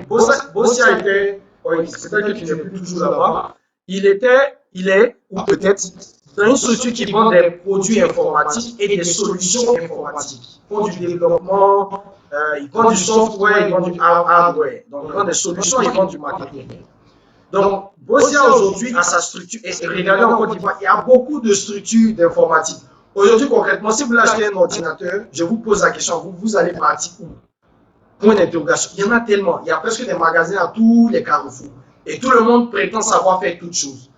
Bossia était, peut-être que tu n'es plus toujours là-bas, il est, ou peut-être, dans une structure qui vend des produits informatiques et des solutions informatiques. Ils font du développement, ils vendent du software, ils vendent du hardware. Donc, ils vendent des solutions, ils vendent du matériel. Donc, Bossia aujourd'hui a sa structure, et regardez en Côte d'Ivoire, il y a beaucoup de structures d'informatique. Aujourd'hui, concrètement, si vous voulez acheter un ordinateur, je vous pose la question, vous allez partir où? Point d'interrogation. Il y en a tellement. Il y a presque des magasins à tous les carrefours. Et tout le monde prétend savoir faire toutes choses.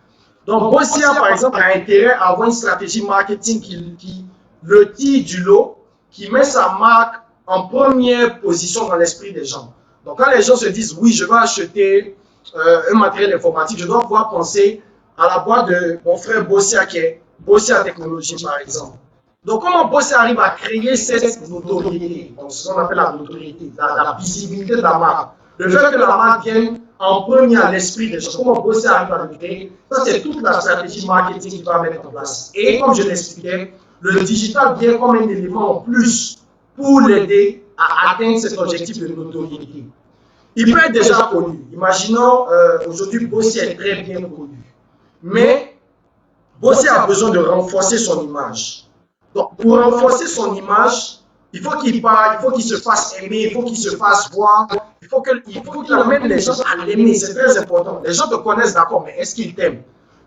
Donc, Bossia, par exemple, a intérêt à avoir une stratégie marketing qui le tire du lot, qui met sa marque en première position dans l'esprit des gens. Donc, quand les gens se disent, oui, je vais acheter un matériel informatique, je dois pouvoir penser à la boîte de mon frère Bossia, qui est Bossia Technologies, par exemple. Donc, comment Bossia arrive à créer cette notoriété? Donc, c'est ce qu'on appelle la notoriété, la visibilité de la marque. Le fait que la marque vienne en premier à l'esprit des gens. Comment Bossia arrive à le créer? Ça, c'est toute la stratégie marketing qu'il va mettre en place. Et comme je l'expliquais, le digital vient comme un élément en plus pour l'aider à atteindre cet objectif de notoriété. Il peut être déjà connu. Imaginons, aujourd'hui, Bossia est très bien connu. Mais Bossia a besoin de renforcer son image. Donc, pour renforcer son image, il faut qu'il parle, il faut qu'il se fasse aimer, il faut qu'il se fasse voir, il faut qu'il amène les gens à l'aimer, c'est très important. Les gens te connaissent, d'accord, mais est-ce qu'ils t'aiment?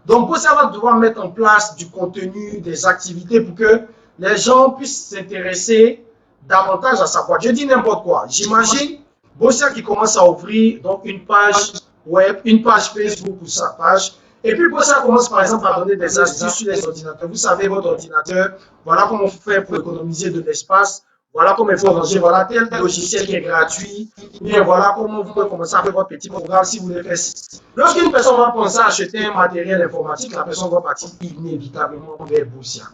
Donc, Bossia va devoir mettre en place du contenu, des activités pour que les gens puissent s'intéresser davantage à sa boîte. Je dis n'importe quoi. J'imagine Bossia qui commence à ouvrir donc une page web, une page Facebook pour sa page. Et puis Bossia commence par exemple à donner des astuces sur les ordinateurs. Vous savez, votre ordinateur, voilà comment vous faites pour économiser de l'espace. Voilà comment il faut ranger, voilà tel logiciel qui est gratuit. Ou bien voilà comment vous pouvez commencer à faire votre petit programme si vous voulez faire. Lorsqu'une personne va penser à acheter un matériel informatique, la personne va partir inévitablement vers Bossia.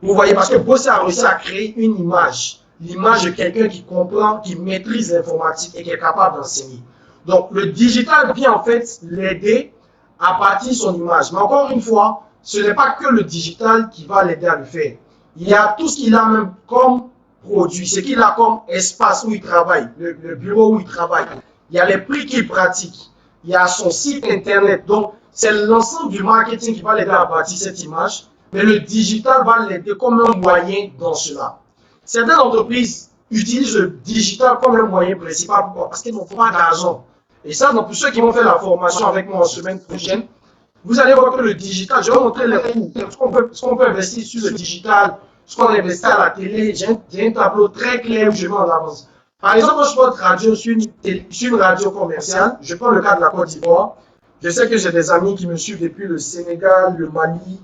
Vous voyez, parce que Bossia a réussi à créer une image. L'image de quelqu'un qui comprend, qui maîtrise l'informatique et qui est capable d'enseigner. Donc, le digital vient en fait l'aider à bâtir son image. Mais encore une fois, ce n'est pas que le digital qui va l'aider à le faire. Il y a tout ce qu'il a même comme produit, ce qu'il a comme espace où il travaille, le bureau où il travaille. Il y a les prix qu'il pratique. Il y a son site internet. Donc, c'est l'ensemble du marketing qui va l'aider à bâtir cette image. Mais le digital va l'aider comme un moyen dans cela. Certaines entreprises utilisent le digital comme le moyen principal. Pourquoi? Parce qu'ils n'ont pas d'argent. Et ça, donc, pour ceux qui vont faire la formation avec moi en semaine prochaine, vous allez voir que le digital, je vais montrer les coûts, ce qu'on peut investir sur le digital, ce qu'on investit à la télé. J'ai un tableau très clair où je mets en avance. Par exemple, je prends radio sur une radio commerciale. Je prends le cas de la Côte d'Ivoire. Je sais que j'ai des amis qui me suivent depuis le Sénégal, le Mali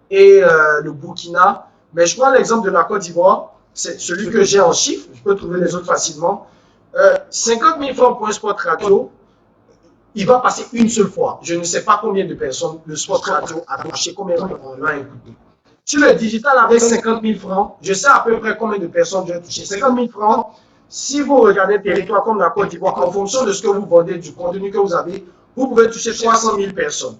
et le Burkina. Mais je prends l'exemple de la Côte d'Ivoire. C'est celui que j'ai en chiffres. Je peux trouver les autres facilement. 50 000 francs pour un spot radio. Il va passer une seule fois. Je ne sais pas combien de personnes le spot radio a touché, combien de personnes l'ont écouté. Sur le digital, avec 50 000 francs, je sais à peu près combien de personnes j'ai touché. 50 000 francs, si vous regardez un territoire comme la Côte d'Ivoire, en fonction de ce que vous vendez, du contenu que vous avez, vous pouvez toucher 300 000 personnes.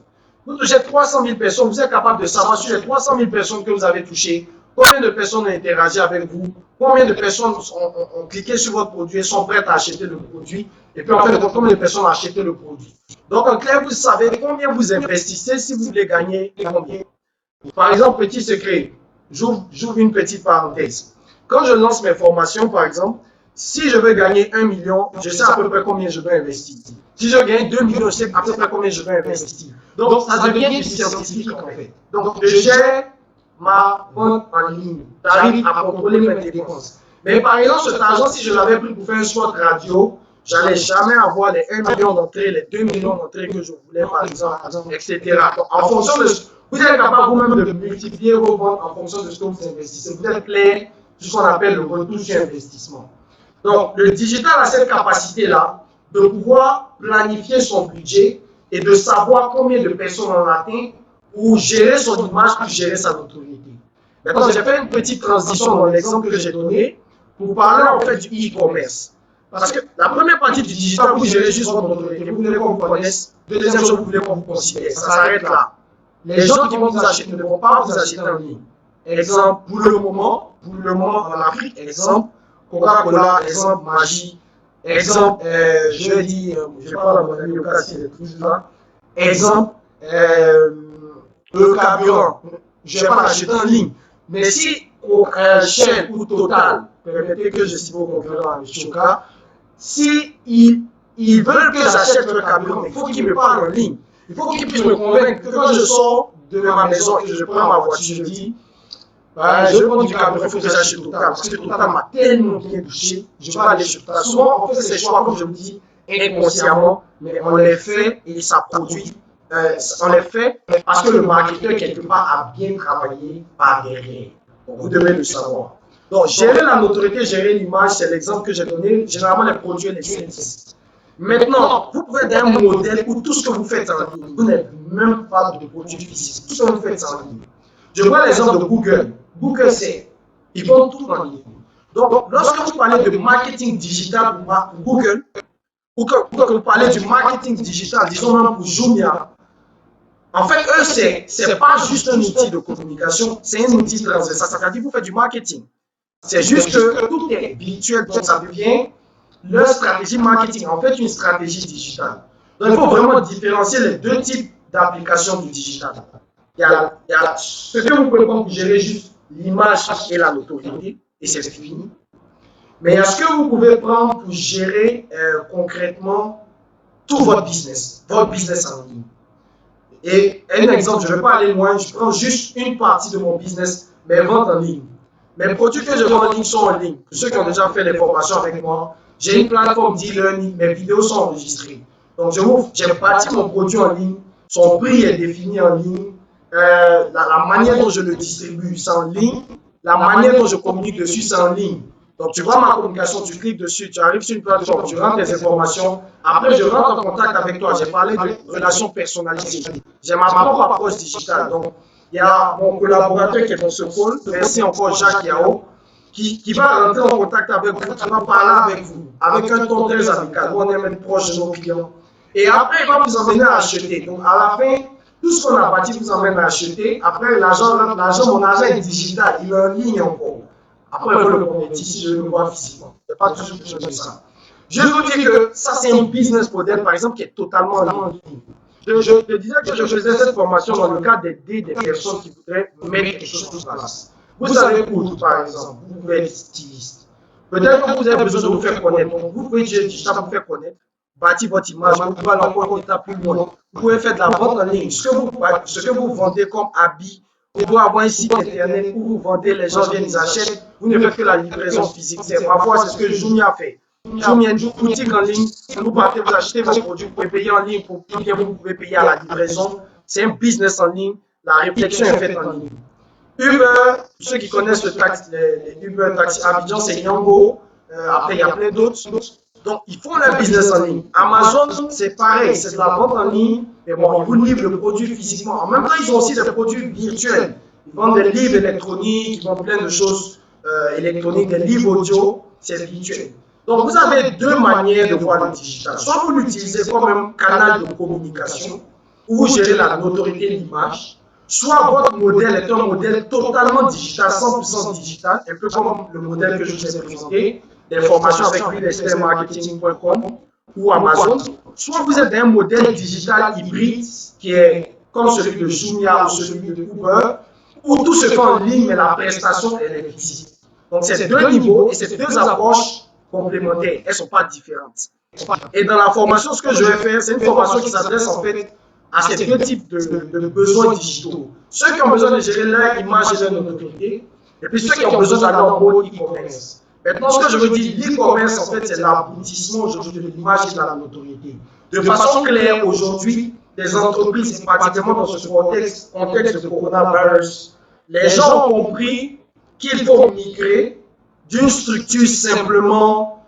Vous touchez 300 000 personnes, vous êtes capable de savoir sur les 300 000 personnes que vous avez touchées, combien de personnes ont interagi avec vous, combien de personnes ont cliqué sur votre produit et sont prêtes à acheter le produit, et puis en fait, combien de personnes ont acheté le produit. Donc en clair, vous savez combien vous investissez si vous voulez gagner combien. Par exemple, petit secret, j'ouvre une petite parenthèse. Quand je lance mes formations, par exemple, si je veux gagner 1 million, je sais à peu près combien je dois investir. Si je gagne 2 millions, je sais à peu près combien je dois investir. Donc ça devient du scientifique en fait. Donc je gère ma vente en ligne. J'arrive à contrôler mes dépenses. Mais par exemple, cet argent, si je l'avais pris pour faire un spot radio, j'allais jamais avoir les 1 million d'entrées, les 2 millions d'entrées que je voulais, par exemple, etc. Donc, en fonction de ce, vous êtes capable vous-même de multiplier vos ventes en fonction de ce que vous investissez. Vous êtes clair sur ce qu'on appelle le retour sur investissement. Donc, le digital a cette capacité-là de pouvoir planifier son budget et de savoir combien de personnes on atteint pour gérer son image, pour gérer sa notoriété. Maintenant, j'ai fait une petite transition dans l'exemple que j'ai donné pour parler en fait du e-commerce. Parce que la première partie du digital, vous gérez juste votre notoriété. Vous voulez qu'on vous connaisse. Deuxième chose, vous voulez qu'on vous considère. Ça s'arrête là. Les gens qui vont vous acheter ne vont pas vous acheter en ligne. Exemple, pour le moment en Afrique, exemple, Coca-Cola, exemple, Magie, exemple, je dis, je parle à mon ami Lucas, il est toujours là, exemple, le carburant, je ne vais pas l'acheter en ligne. Mais si Shell ou Total, permettez que je cite vos concurrents avec Choca, si ils veulent que j'achète le carburant, il faut qu'ils me parlent en ligne. Il faut qu'ils puissent me convaincre que quand je sors de ma maison et que je prends ma voiture, je dis, je prends du carburant, il faut que j'achète Total. Parce que Total m'a tellement bien touché, je vais aller sur Total. Souvent, on fait ces choix, comme je vous dis, inconsciemment, mais on les fait et ça produit. On les fait parce que le marketeur, quelque part, a bien travaillé par derrière. Donc, vous devez le savoir. Donc, gérer la notoriété, gérer l'image, c'est l'exemple que j'ai donné. Généralement, les produits et les services. Maintenant, vous pouvez être un modèle où tout ce que vous faites en ligne, vous n'êtes même pas de produits physiques. Tout ce que vous faites en ligne. Je vois l'exemple de Google. Google, ils font tout en ligne. Donc, lorsque vous parlez de marketing digital pour Google, ou que vous parlez du marketing digital, disons même pour Jumia, en fait, eux, c'est pas juste un outil de communication, c'est un outil transversal. C'est-à-dire que vous faites du marketing. C'est juste que tout est virtuel, donc ça devient leur stratégie marketing, en fait, une stratégie digitale. Donc, il faut vraiment différencier les deux types d'applications du digital. Il y a ce que vous pouvez prendre pour gérer juste l'image et la notoriété, et c'est fini. Mais il y a ce que vous pouvez prendre pour gérer concrètement tout votre business en ligne. Et un exemple, je ne vais pas aller loin, je prends juste une partie de mon business, mes ventes en ligne. Mes produits que je vends en ligne sont en ligne. Pour ceux qui ont déjà fait les formations avec moi, j'ai une plateforme d'e-learning, mes vidéos sont enregistrées. Donc, j'ai bâti mon produit en ligne, son prix est défini en ligne, la manière dont je le distribue, c'est en ligne, la manière dont je communique dessus, c'est en ligne. Donc, tu vois ma communication, tu cliques dessus, tu arrives sur une plateforme, tu rentres tes informations. Après, je rentre en contact avec toi. J'ai parlé de relations personnalisées. J'ai ma propre approche digitale. Donc, il y a mon collaborateur qui est dans ce pôle, merci encore Jacques Yao, qui va rentrer en contact avec vous, qui va parler avec vous, avec un ton très amical. On est même proche de nos clients. Et après, il va vous emmener à acheter. Donc, à la fin, tout ce qu'on a bâti vous emmène à acheter. Après, mon argent est digital, il est en ligne encore. Après, il faut le convertir si je le vois physiquement. Ce n'est pas toujours quelque chose comme ça. Je vous dis que ça, c'est un business model, par exemple, qui est totalement en ligne. Je te disais que je faisais cette formation dans le cadre d'aider des personnes qui voudraient mettre quelque chose en place. Vous savez, par exemple, vous pouvez être styliste. Peut-être que vous avez besoin de vous faire connaître. Donc, vous pouvez utiliser digital pour vous faire connaître, bâtir votre image, vous pouvez aller encore une étape plus loin. Vous pouvez faire de la vente en ligne. Ce que vous vendez comme habit, vous pouvez avoir un site internet où vous vendez, les gens viennent, ils achètent. Vous ne faites que la livraison physique. Parfois, c'est ce que Jumia fait. Jumia a une boutique en ligne. Vous partez, vous achetez vos produits, vous pouvez payer en ligne, ou bien vous pouvez payer à la livraison. C'est un business en ligne. La réflexion est faite en ligne. Uber, ceux qui connaissent les Uber Taxi Abidjan, c'est Yango. Après, il y a plein d'autres. Donc, ils font leur business en ligne. Amazon, c'est pareil, c'est de la vente en ligne, mais bon, ils vous livrent le produit physiquement. En même temps, ils ont aussi des produits virtuels. Ils vendent des livres électroniques, ils vendent plein de choses électroniques, des livres audio, c'est virtuel. Donc, vous avez deux manières de voir le digital. Soit vous l'utilisez comme un canal de communication, où vous gérez la notoriété de l'image, soit votre modèle est un modèle totalement digital, 100% digital, un peu comme le modèle que je vous ai présenté, des formations avec realexpertmarketing.com ou Amazon, soit vous êtes un modèle digital hybride qui est comme celui de Jumia ou celui de Uber, où tout se fait en ligne, mais la prestation elle est physique. Donc, c'est deux niveaux et c'est deux approches complémentaires, elles ne sont pas différentes. Et dans la formation, ce que je vais faire, c'est une formation qui s'adresse en fait à ces deux types de besoins digitaux. Ceux qui ont besoin de gérer leur image et leur notoriété, et puis ceux qui ont besoin d'aller en mode e-commerce. Maintenant, ce que je veux dire, l'e-commerce, en fait, c'est l'aboutissement aujourd'hui de l'image et de la notoriété. De façon claire, aujourd'hui, les entreprises, pratiquement dans ce contexte de coronavirus, les gens ont compris qu'il faut migrer d'une structure simplement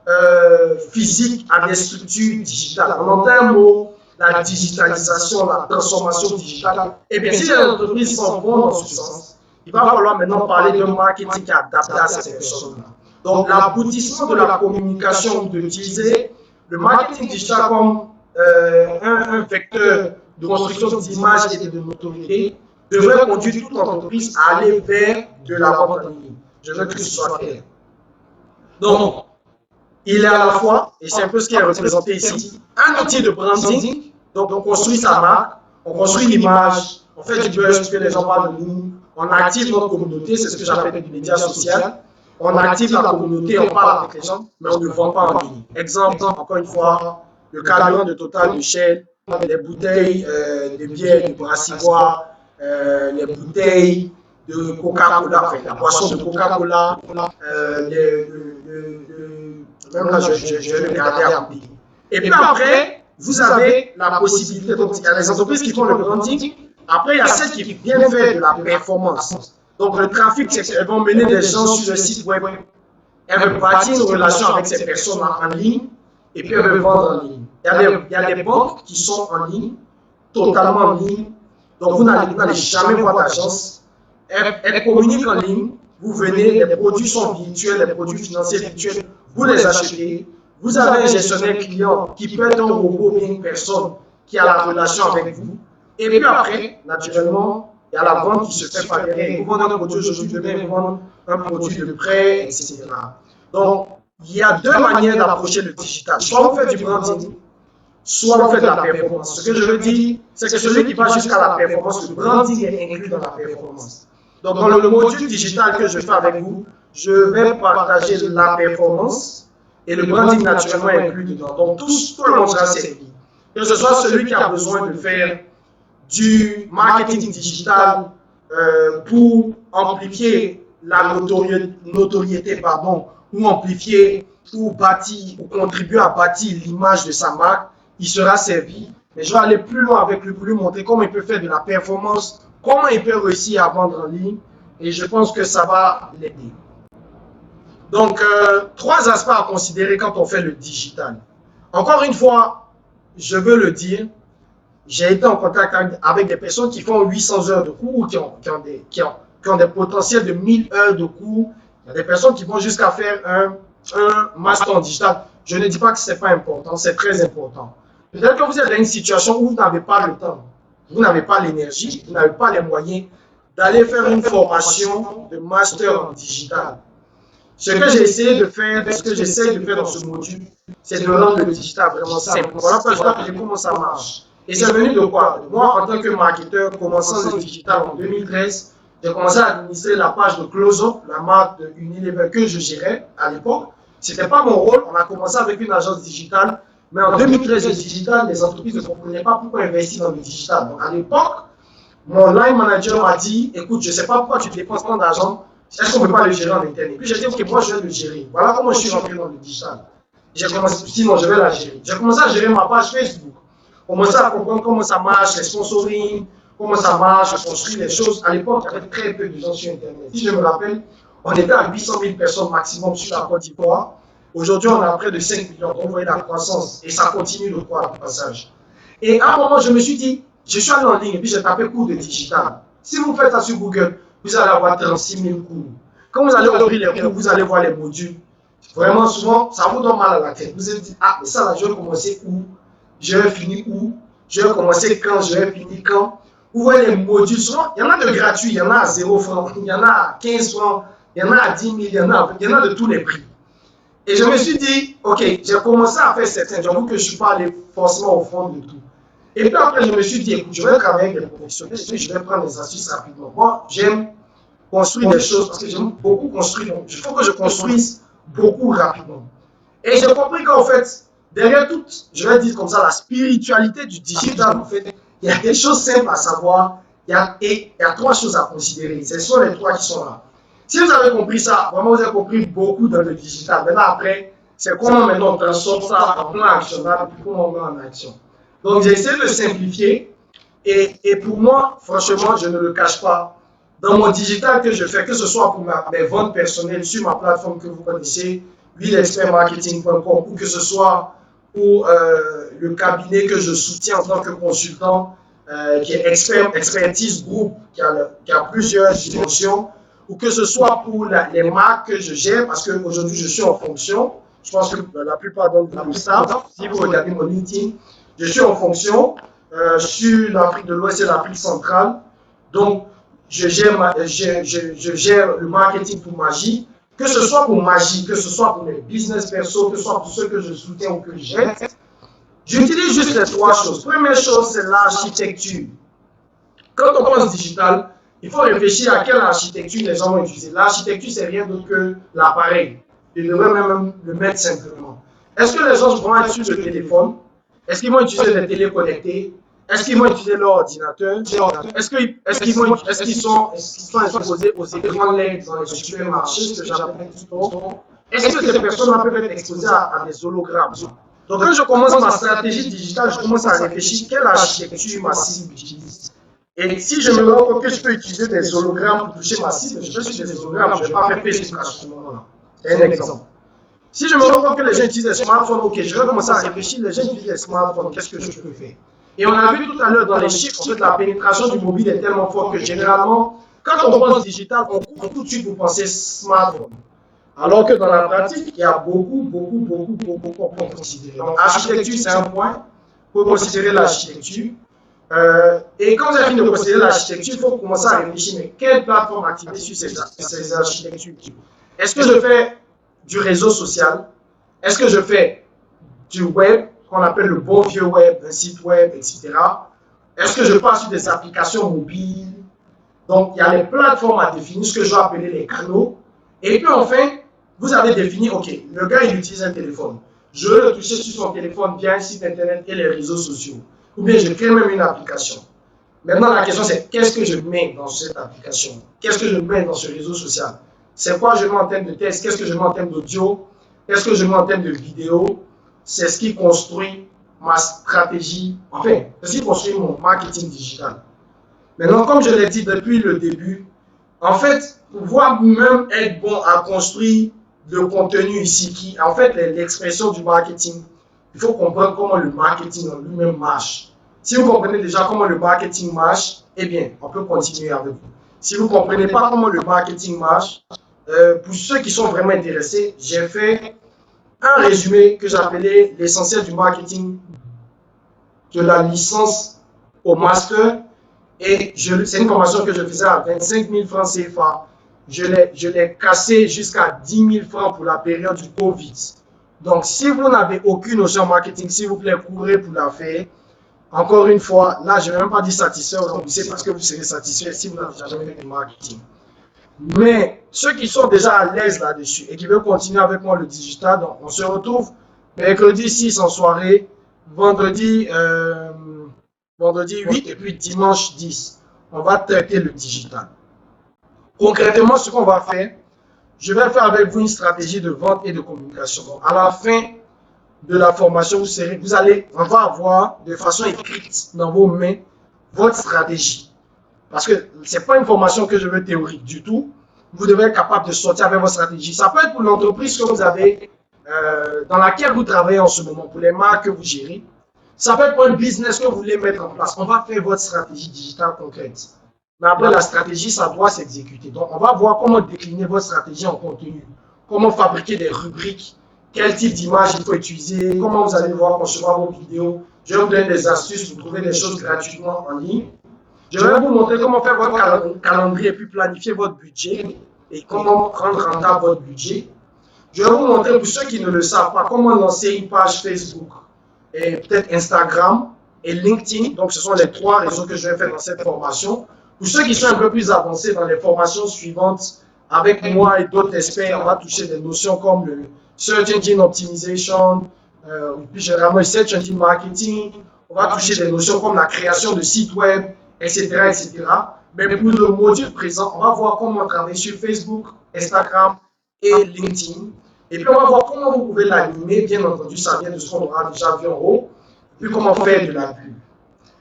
physique à des structures digitales. En entend un mot, la digitalisation, la transformation digitale. Et bien, si les entreprises s'en vont dans ce sens, il va falloir maintenant parler d'un marketing adapté à ces personnes-là. Donc, l'aboutissement de la communication, d'utiliser le marketing digital comme un vecteur de construction d'image et de notoriété devrait conduire toute entreprise à aller vers de la vente en ligne. Je veux que ce soit clair. Donc, il est à la fois, et c'est un peu ce qui est représenté ici, un outil de branding. Donc, on construit sa marque, on construit l'image, on fait du buzz, que les gens parlent de nous, on active notre communauté, c'est ce que j'appelle du média social. On active la communauté, on parle avec les gens, mais on ne vend pas en ligne. Exemple, encore une fois, le carburant de Total, de Shell, les bouteilles de bière de Brassivoire, les bouteilles de Coca-Cola, enfin, la boisson de Coca-Cola, même là, je vais le garder à côté. Et puis après, vous avez la possibilité, donc il y a les entreprises qui font le branding, après il y a celles qui viennent faire de la performance. Donc le trafic, c'est qu'elles vont mener des gens sur le site web, elles veulent bâtir une relation avec ces personnes en ligne, et puis elles veulent vendre en ligne. Il y a des banques qui sont en ligne, totalement en ligne, donc vous n'allez jamais voir d'agence, elles communiquent en ligne, vous venez, les produits sont virtuels, les produits financiers virtuels, vous les achetez, vous avez un gestionnaire client qui peut être un robot ou une personne qui a la relation avec vous, et puis après, naturellement, il y a la vente qui se fait par derrière. Vous vendez un produit aujourd'hui, demain, vous vendez un produit de prêt, etc. Donc, il y a deux manières d'approcher le digital. Soit vous faites du branding, soit vous faites de la performance. Ce que je veux dire, c'est que celui qui va jusqu'à la performance, le branding est inclus dans la performance. Donc, dans le module digital que je fais avec vous, je vais partager la performance et le branding naturellement est inclus dedans. Donc, tout le monde sera servi. Que ce soit celui qui a besoin de faire du marketing digital pour amplifier la notoriété, ou amplifier ou bâtir ou contribuer à bâtir l'image de sa marque, il sera servi. Mais je vais aller plus loin avec lui pour lui montrer comment il peut faire de la performance, comment il peut réussir à vendre en ligne, et je pense que ça va l'aider. Donc, trois aspects à considérer quand on fait le digital. Encore une fois, je veux le dire, j'ai été en contact avec des personnes qui font 800 heures de cours, qui ont des potentiels de 1000 heures de cours. Il y a des personnes qui vont jusqu'à faire un master en digital. Je ne dis pas que ce n'est pas important, c'est très important. Peut-être que vous êtes dans une situation où vous n'avez pas le temps, vous n'avez pas l'énergie, vous n'avez pas les moyens d'aller faire une formation de master en digital. Ce que j'ai essayé de faire, ce que j'essaie de faire dans ce module, c'est de rendre le digital vraiment simple. Voilà pourquoi je comment ça marche. Et c'est venu de quoi? Moi, en tant que marketeur, commençant le digital en 2013, j'ai commencé à administrer la page de Close-Up, la marque de Unilever que je gérais à l'époque. Ce n'était pas mon rôle, on a commencé avec une agence digitale, mais en 2013, le digital, les entreprises ne comprenaient pas pourquoi investir dans le digital. Donc à l'époque, mon line manager m'a dit, écoute, je ne sais pas pourquoi tu dépenses tant d'argent, est-ce qu'on ne peut pas le gérer en interne? Puis j'ai dit, ok, moi je vais le gérer. Voilà comment je suis rentré dans le digital. J'ai commencé, sinon je vais la gérer. J'ai commencé à gérer ma page Facebook. Commencer à comprendre comment ça marche, les sponsoring, comment ça marche, construire les choses. À l'époque, il y avait très peu de gens sur Internet. Si je me rappelle, on était à 800 000 personnes maximum sur la Côte d'Ivoire. Aujourd'hui, on a près de 5 millions. Donc, vous voyez la croissance et ça continue de croître au passage. Et à un moment, je me suis dit, je suis allé en ligne et puis j'ai tapé cours de digital. Si vous faites ça sur Google, vous allez avoir 36 000 cours. Quand vous allez ouvrir les cours, vous allez voir les modules. Vraiment, souvent, ça vous donne mal à la tête. Vous vous dites, ah, mais ça là, je vais commencer où? Je vais finir où? Je vais commencer quand? Je vais finir quand? Vous voyez les modules, souvent, il y en a de gratuits, il y en a à 0 francs, il y en a à 15 francs, il y en a à 10 000, il y en a de tous les prix. Et je me suis dit, ok, j'ai commencé à faire certains, j'avoue que je ne suis pas allé forcément au fond de tout. Et puis après, je me suis dit, écoute, je vais travailler avec les professionnels, et puis je vais prendre des astuces rapidement. Moi, j'aime construire des choses parce que j'aime beaucoup construire, donc il faut que je construise beaucoup rapidement. Et j'ai compris qu'en fait, derrière toute, je vais dire comme ça, la spiritualité du digital, en fait, il y a des choses simples à savoir, et il y a trois choses à considérer. Ce sont les trois qui sont là. Si vous avez compris ça, vraiment vous avez compris beaucoup dans le digital. Maintenant après, c'est comment maintenant on transforme ça en plan actionnable et comment on met en action. Donc j'ai essayé de le simplifier et pour moi, franchement, je ne le cache pas. Dans mon digital que je fais, que ce soit pour mes ventes personnelles sur ma plateforme que vous connaissez, willexpertmarketing.com, ou que ce soit pour le cabinet que je soutiens en tant que consultant, qui est Expertise Group, qui a plusieurs dimensions, ou que ce soit pour les marques que je gère, parce qu'aujourd'hui je suis en fonction. Je pense que la plupart d'entre vous le savent. Si vous regardez mon LinkedIn, je suis en fonction sur l'Afrique de l'Ouest et l'Afrique centrale. Donc, je gère le marketing pour Magie, que ce soit pour Magie, que ce soit pour mes business perso, que ce soit pour ceux que je soutiens ou que j'aide. J'utilise juste les trois choses. Première chose, c'est l'architecture. Quand on pense digital, il faut réfléchir à quelle architecture les gens vont utiliser. L'architecture, c'est rien d'autre que l'appareil. Ils devraient même le mettre simplement. Est-ce que les gens vont être sur le téléphone? Est-ce qu'ils vont utiliser les télé connectés? Est-ce qu'ils vont utiliser leur ordinateur? Est-ce qu'ils sont exposés aux écrans LED dans les supermarchés, ce que j'appelle store? Est-ce que ces personnes peuvent être exposées à des hologrammes? Donc, quand je commence ma stratégie digitale, je commence à réfléchir quelle architecture ma cible utilise. Et si je me rends compte que je peux utiliser des hologrammes pour toucher ma cible, je peux utiliser des hologrammes, je ne vais pas faire Facebook à ce moment-là. C'est un exemple. Si je me rends compte que les gens utilisent des smartphones, ok, je vais commencer à réfléchir, les gens utilisent des smartphones, qu'est-ce que je peux faire? Et on a vu tout à l'heure dans les chiffres, en fait, la pénétration du mobile est tellement forte que généralement, quand on pense digital, on court tout de suite pour penser smartphone. Alors que dans la pratique, il y a beaucoup qu'on peut considérer. Donc, architecture, c'est un point. Pour considérer l'architecture. Et quand vous avez fini de considérer l'architecture, il faut commencer à réfléchir, mais quelle plateforme activer sur ces architectures? Est-ce que je fais du réseau social? Est-ce que je fais du web, qu'on appelle le bon vieux web, un site web, etc. Est-ce que je passe sur des applications mobiles? Donc, il y a les plateformes à définir, ce que je vais appeler les canaux. Et puis enfin, vous avez défini, ok, le gars, il utilise un téléphone. Je veux le toucher sur son téléphone via un site internet et les réseaux sociaux. Ou bien je crée même une application. Maintenant, la question, c'est qu'est-ce que je mets dans cette application? Qu'est-ce que je mets dans ce réseau social? C'est quoi je mets en termes de texte? Qu'est-ce que je mets en termes d'audio? Qu'est-ce que je mets en termes de vidéo? C'est ce qui construit ma stratégie, enfin, c'est ce qui construit mon marketing digital. Maintenant, comme je l'ai dit depuis le début, en fait, pouvoir même être bon à construire le contenu ici, qui en fait l'expression du marketing, il faut comprendre comment le marketing en lui-même marche. Si vous comprenez déjà comment le marketing marche, eh bien, on peut continuer avec vous. Si vous ne comprenez pas comment le marketing marche, pour ceux qui sont vraiment intéressés, j'ai fait un résumé que j'appelais l'essentiel du marketing de la licence au master. Et c'est une formation que je faisais à 25 000 francs CFA. Je l'ai cassé jusqu'à 10 000 francs pour la période du Covid. Donc, si vous n'avez aucune notion marketing, s'il vous plaît, courez pour la faire. Encore une fois, là, je ne vais même pas dire satisfait ou remboursé parce que vous serez satisfait si vous n'avez jamais fait du marketing. Mais ceux qui sont déjà à l'aise là-dessus et qui veulent continuer avec moi le digital, donc on se retrouve mercredi 6 en soirée, vendredi 8 et puis dimanche 10. On va traiter le digital. Concrètement, ce qu'on va faire, je vais faire avec vous une stratégie de vente et de communication. Donc, à la fin de la formation, on va avoir de façon écrite dans vos mains votre stratégie. Parce que ce n'est pas une formation que je veux théorique du tout. Vous devez être capable de sortir avec votre stratégie. Ça peut être pour l'entreprise que vous avez, dans laquelle vous travaillez en ce moment, pour les marques que vous gérez. Ça peut être pour un business que vous voulez mettre en place. On va faire votre stratégie digitale concrète. Mais après, la stratégie, ça doit s'exécuter. Donc, on va voir comment décliner votre stratégie en contenu. Comment fabriquer des rubriques. Quel type d'image il faut utiliser. Comment vous allez devoir concevoir vos vidéos. Je vais vous donner des astuces pour trouver des choses gratuitement en ligne. Je vais vous montrer comment faire votre calendrier et puis planifier votre budget et comment rendre rentable votre budget. Je vais vous montrer, pour ceux qui ne le savent pas, comment lancer une page Facebook et peut-être Instagram et LinkedIn. Donc, ce sont les trois réseaux que je vais faire dans cette formation. Pour ceux qui sont un peu plus avancés dans les formations suivantes, avec moi et d'autres experts, on va toucher des notions comme le Search Engine Optimization, puis généralement le Search Engine Marketing. On va toucher des notions comme la création de sites web, etc., etc. Mais pour le module présent, on va voir comment travailler sur Facebook, Instagram et LinkedIn. Et puis, on va voir comment vous pouvez l'animer. Bien entendu, ça vient de ce qu'on aura déjà vu en haut. Puis, comment faire de la pub.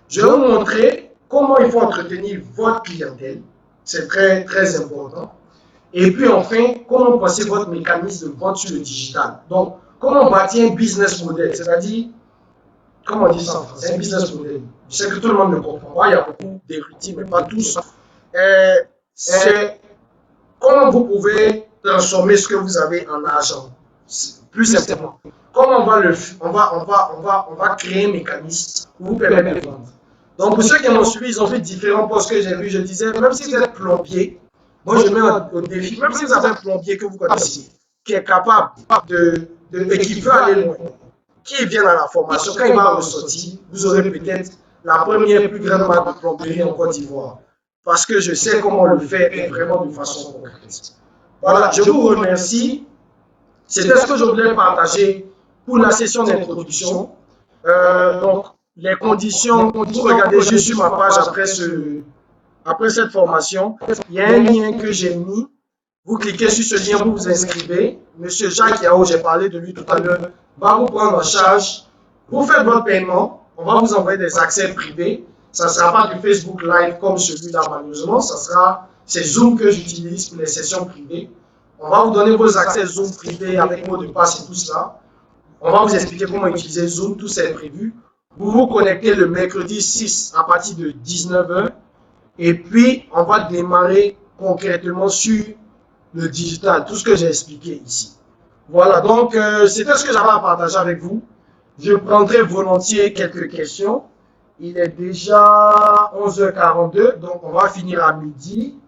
Je vais vous montrer comment il faut entretenir votre clientèle. C'est très, très important. Et puis, enfin, comment penser votre mécanisme de vente sur le digital. Donc, comment bâtir un business model, c'est-à-dire, comment on dit ça en français, un business model. Je sais que tout le monde ne comprend pas, il y a beaucoup d'érudits, mais pas tous. C'est comment vous pouvez transformer ce que vous avez en argent. Plus simplement. Comment on va créer un mécanisme pour vous permettre de vendre. Donc, pour ceux qui m'ont suivi, ils ont fait différents postes que j'ai vus. Je disais, même si vous êtes plombier, moi je mets au défi, même si vous avez un plombier que vous connaissez, qui est capable et qui veut aller loin, qui vient à la formation, quand il va ressortir, vous aurez peut-être la première plus grande marque de plomberie en Côte d'Ivoire. Parce que je sais comment le faire et vraiment de façon concrète. Voilà, je vous remercie. C'était ce que je voulais partager pour la session d'introduction. Donc, les conditions, vous regardez juste sur ma page après cette formation, il y a un lien que j'ai mis. Vous cliquez sur ce lien, vous vous inscrivez. Monsieur Jacques Yao, j'ai parlé de lui tout à l'heure, va vous prendre en charge. Vous faites votre paiement, on va vous envoyer des accès privés. Ça ne sera pas du Facebook Live comme celui-là, malheureusement. C'est Zoom que j'utilise pour les sessions privées. On va vous donner vos accès Zoom privés avec mot de passe et tout ça. On va vous expliquer comment utiliser Zoom, tout ça est prévu. Vous vous connectez le mercredi 6 à partir de 19h. Et puis, on va démarrer concrètement sur le digital, tout ce que j'ai expliqué ici. Voilà, donc c'était ce que j'avais à partager avec vous. Je prendrai volontiers quelques questions. Il est déjà 11h42, donc on va finir à midi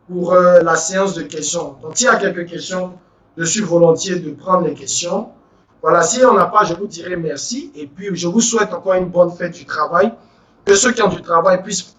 pour la séance de questions. Donc s'il y a quelques questions, je suis volontiers de prendre les questions. Voilà, si on n'a pas, je vous dirai merci. Et puis, je vous souhaite encore une bonne fête du travail. Que ceux qui ont du travail puissent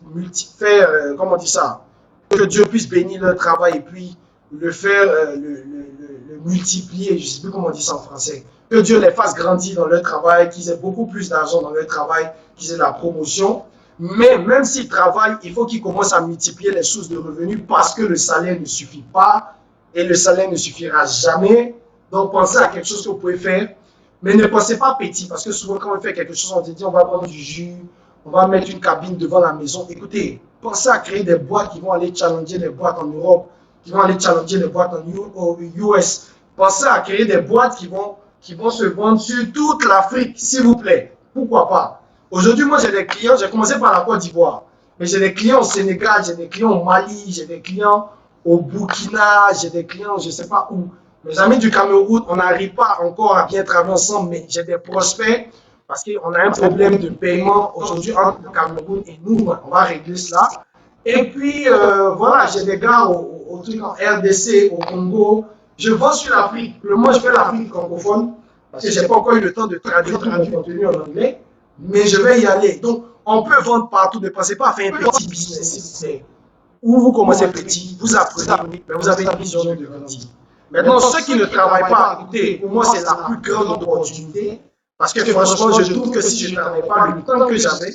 faire, comment on dit ça, que Dieu puisse bénir leur travail et puis le faire, le multiplier, je ne sais plus comment on dit ça en français. Que Dieu les fasse grandir dans leur travail, qu'ils aient beaucoup plus d'argent dans leur travail, qu'ils aient la promotion. Mais même s'ils travaillent, il faut qu'ils commencent à multiplier les sources de revenus parce que le salaire ne suffit pas et le salaire ne suffira jamais. Donc, pensez à quelque chose que vous pouvez faire. Mais ne pensez pas petit parce que souvent, quand on fait quelque chose, on se dit on va prendre du jus, on va mettre une cabine devant la maison. Écoutez, pensez à créer des boîtes qui vont aller challenger les boîtes en Europe, qui vont aller challenger les boîtes en US. Pensez à créer des boîtes qui vont se vendre sur toute l'Afrique, s'il vous plaît. Pourquoi pas? Aujourd'hui, moi, j'ai des clients, j'ai commencé par la Côte d'Ivoire, mais j'ai des clients au Sénégal, j'ai des clients au Mali, j'ai des clients au Burkina, j'ai des clients, je ne sais pas où. Mes amis du Cameroun, on n'arrive pas encore à bien travailler ensemble, mais j'ai des prospects parce qu'on a un problème de paiement aujourd'hui entre le Cameroun et nous. On va régler cela. Et puis, voilà, j'ai des gars au truc en RDC, au Congo. Je vends sur l'Afrique. Moi, je fais l'Afrique francophone parce que je n'ai pas encore eu le temps de traduire tout mon contenu en anglais, mais je vais y aller. Donc, on peut vendre partout. Ne pensez pas à faire un petit business, s'il vous plaît. Où vous commencez petit, vous apprenez, mais vous avez une vision de grandir. Maintenant, ceux qui ne travaillent pas, écoutez, pour moi, c'est la plus grande opportunité. Parce que franchement, je trouve que si je ne travaillais pas le temps que j'avais,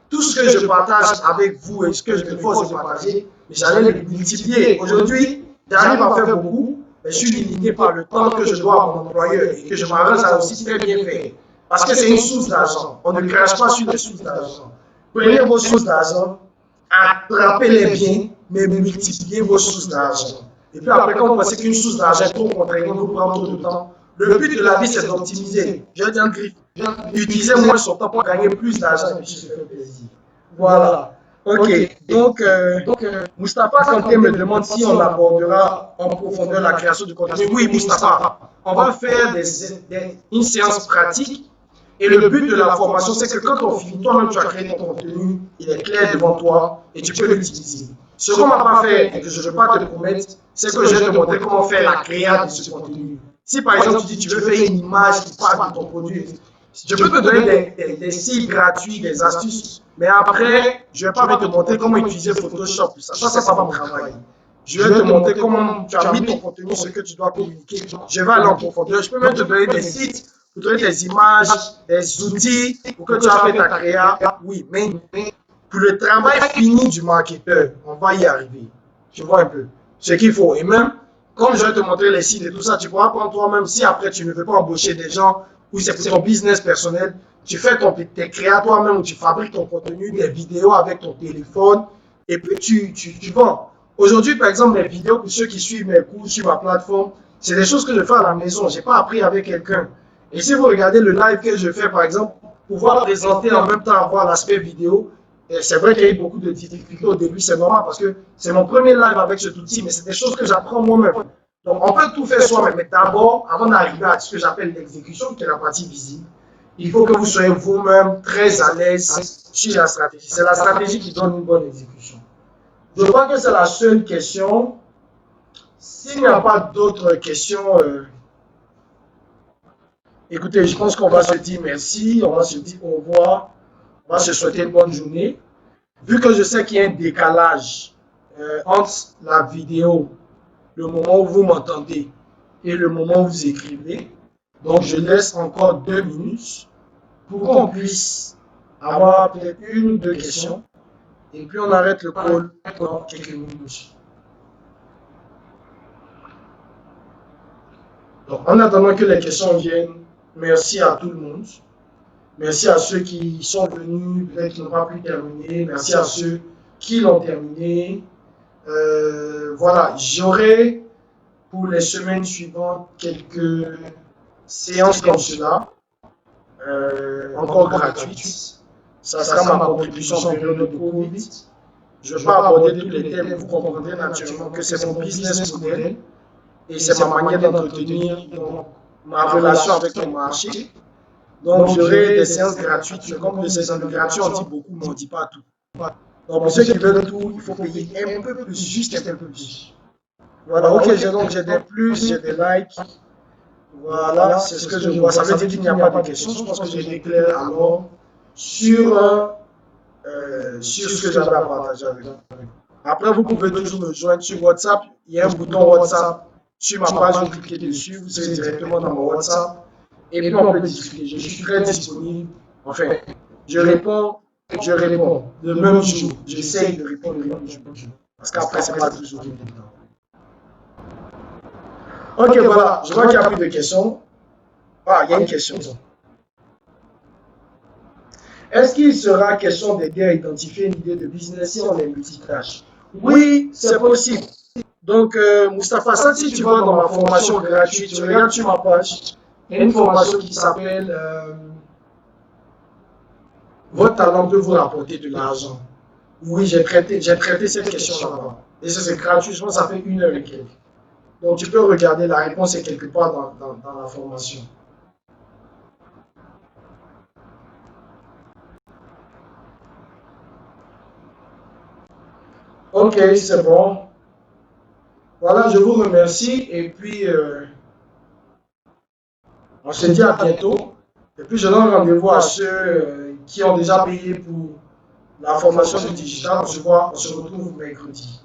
tout ce que je partage avec vous et ce que je me force de partager, j'allais le multiplier. Aujourd'hui, j'arrive à faire beaucoup, mais je suis limité par le temps que je dois à mon employeur et que je m'arrange à aussi très bien faire. Parce que c'est une source d'argent. On ne crache pas sur les sources d'argent. Prenez vos sources d'argent, attrapez-les bien, mais multipliez vos sources d'argent. Et puis après, quand vous pensez qu'une source d'argent est trop contraignante, vous prend trop de temps, le but de la vie, c'est d'optimiser. Je dis en griffe, utiliser moins son temps pour gagner plus d'argent et puis se faire plaisir. Voilà. Ok. Donc, Moustapha Kanté me demande si on abordera en profondeur la création de contenu. Oui, Moustapha, on va faire une séance pratique. Et le but de la formation, c'est que quand on finit, toi-même, tu as créé ton contenu, il est clair devant toi et tu peux l'utiliser. Ce qu'on ne va pas faire et que je ne veux pas te promettre, c'est que je vais te montrer comment faire la création de ce contenu. Si par exemple tu dis tu veux faire une image qui parle de ton produit, je peux te donner des sites gratuits, des astuces, mais après, je ne vais pas te montrer comment utiliser Photoshop. Ça, c'est pas mon travail. Je vais te montrer comment tu as mis ton contenu, ce que tu dois communiquer. Je vais aller en profondeur. Je peux même te donner des sites, pour te donner des images, des outils pour que tu aies fait ta créa. Oui, mais Pour le travail fini du marketeur, on va y arriver. Tu vois un peu ce qu'il faut. Et même, comme je vais te montrer les sites et tout ça, tu pourras prendre toi-même, si après tu ne veux pas embaucher des gens, ou c'est pour ton business personnel, tu fais tes créas toi-même, ou tu fabriques ton contenu, des vidéos avec ton téléphone, et puis tu vends. Aujourd'hui, par exemple, mes vidéos, pour ceux qui suivent mes cours sur ma plateforme, c'est des choses que je fais à la maison. Je n'ai pas appris avec quelqu'un. Et si vous regardez le live que je fais, par exemple, pouvoir présenter en même temps, avoir l'aspect vidéo, c'est vrai qu'il y a eu beaucoup de difficultés au début, c'est normal parce que c'est mon premier live avec cet outil, mais c'est des choses que j'apprends moi-même. Donc, on peut tout faire soi-même, mais d'abord, avant d'arriver à ce que j'appelle l'exécution, qui est la partie visible, il faut que vous soyez vous-même très à l'aise sur la stratégie. C'est la stratégie qui donne une bonne exécution. Je crois que c'est la seule question. S'il n'y a pas d'autres questions, écoutez, je pense qu'on va se dire merci, on va se dire au revoir, on va se souhaiter une bonne journée. Vu que je sais qu'il y a un décalage entre la vidéo, le moment où vous m'entendez et le moment où vous écrivez, donc je laisse encore 2 minutes pour qu'on puisse avoir peut-être une ou deux questions et puis on arrête le call dans quelques minutes. Donc en attendant que les questions viennent, merci à tout le monde. Merci à ceux qui sont venus, peut-être qui n'ont pas pu terminer. Merci à ceux qui l'ont terminé. Voilà, j'aurai pour les semaines suivantes quelques séances comme cela, encore gratuites. Ça sera ma contribution en période de Covid. Je ne vais pas aborder tous les thèmes, vous comprendrez naturellement que c'est mon business model et c'est ma manière d'entretenir ma relation avec le marché. Donc, j'aurai des séances gratuites. Mais comme les séances gratuites, on dit beaucoup, mais on ne dit pas tout. Donc, pour ceux qui veulent tout, il faut payer un peu plus, juste un peu plus. Voilà, ok, donc j'ai des plus, j'ai des likes. Voilà, c'est ce que je vois. Ça veut dire qu'il n'y a pas de questions. Je pense que j'ai été clair alors sur ce que j'avais à partager avec vous. Après, vous pouvez toujours me joindre sur WhatsApp. Il y a un bouton WhatsApp sur ma page, vous cliquez dessus, vous serez directement dans mon WhatsApp. Et puis on peut discuter. Je suis très disponible. Enfin, je réponds le même jour. J'essaye de répondre le même jour. Parce qu'après, c'est pas toujours évident. Ok, voilà. Je vois qu'il n'y a plus de questions. Ah, il y a une question. Est-ce qu'il sera question d'aider à identifier une idée de business si on est multitâche? Oui, c'est possible. Donc, Moustapha, ça, si tu vas dans ma formation gratuite, tu regardes sur ma page, il y a une formation qui s'appelle Votre talent peut vous rapporter de l'argent. Oui, j'ai traité cette question là-bas. Et ça, c'est gratuit, je pense que ça fait 1 heure et quelques. Donc, tu peux regarder, la réponse est quelque part dans la formation. Ok, c'est bon. Voilà, je vous remercie et puis on se dit à bientôt. Et puis je donne rendez-vous à ceux qui ont déjà payé pour la formation du digital. On se retrouve mercredi.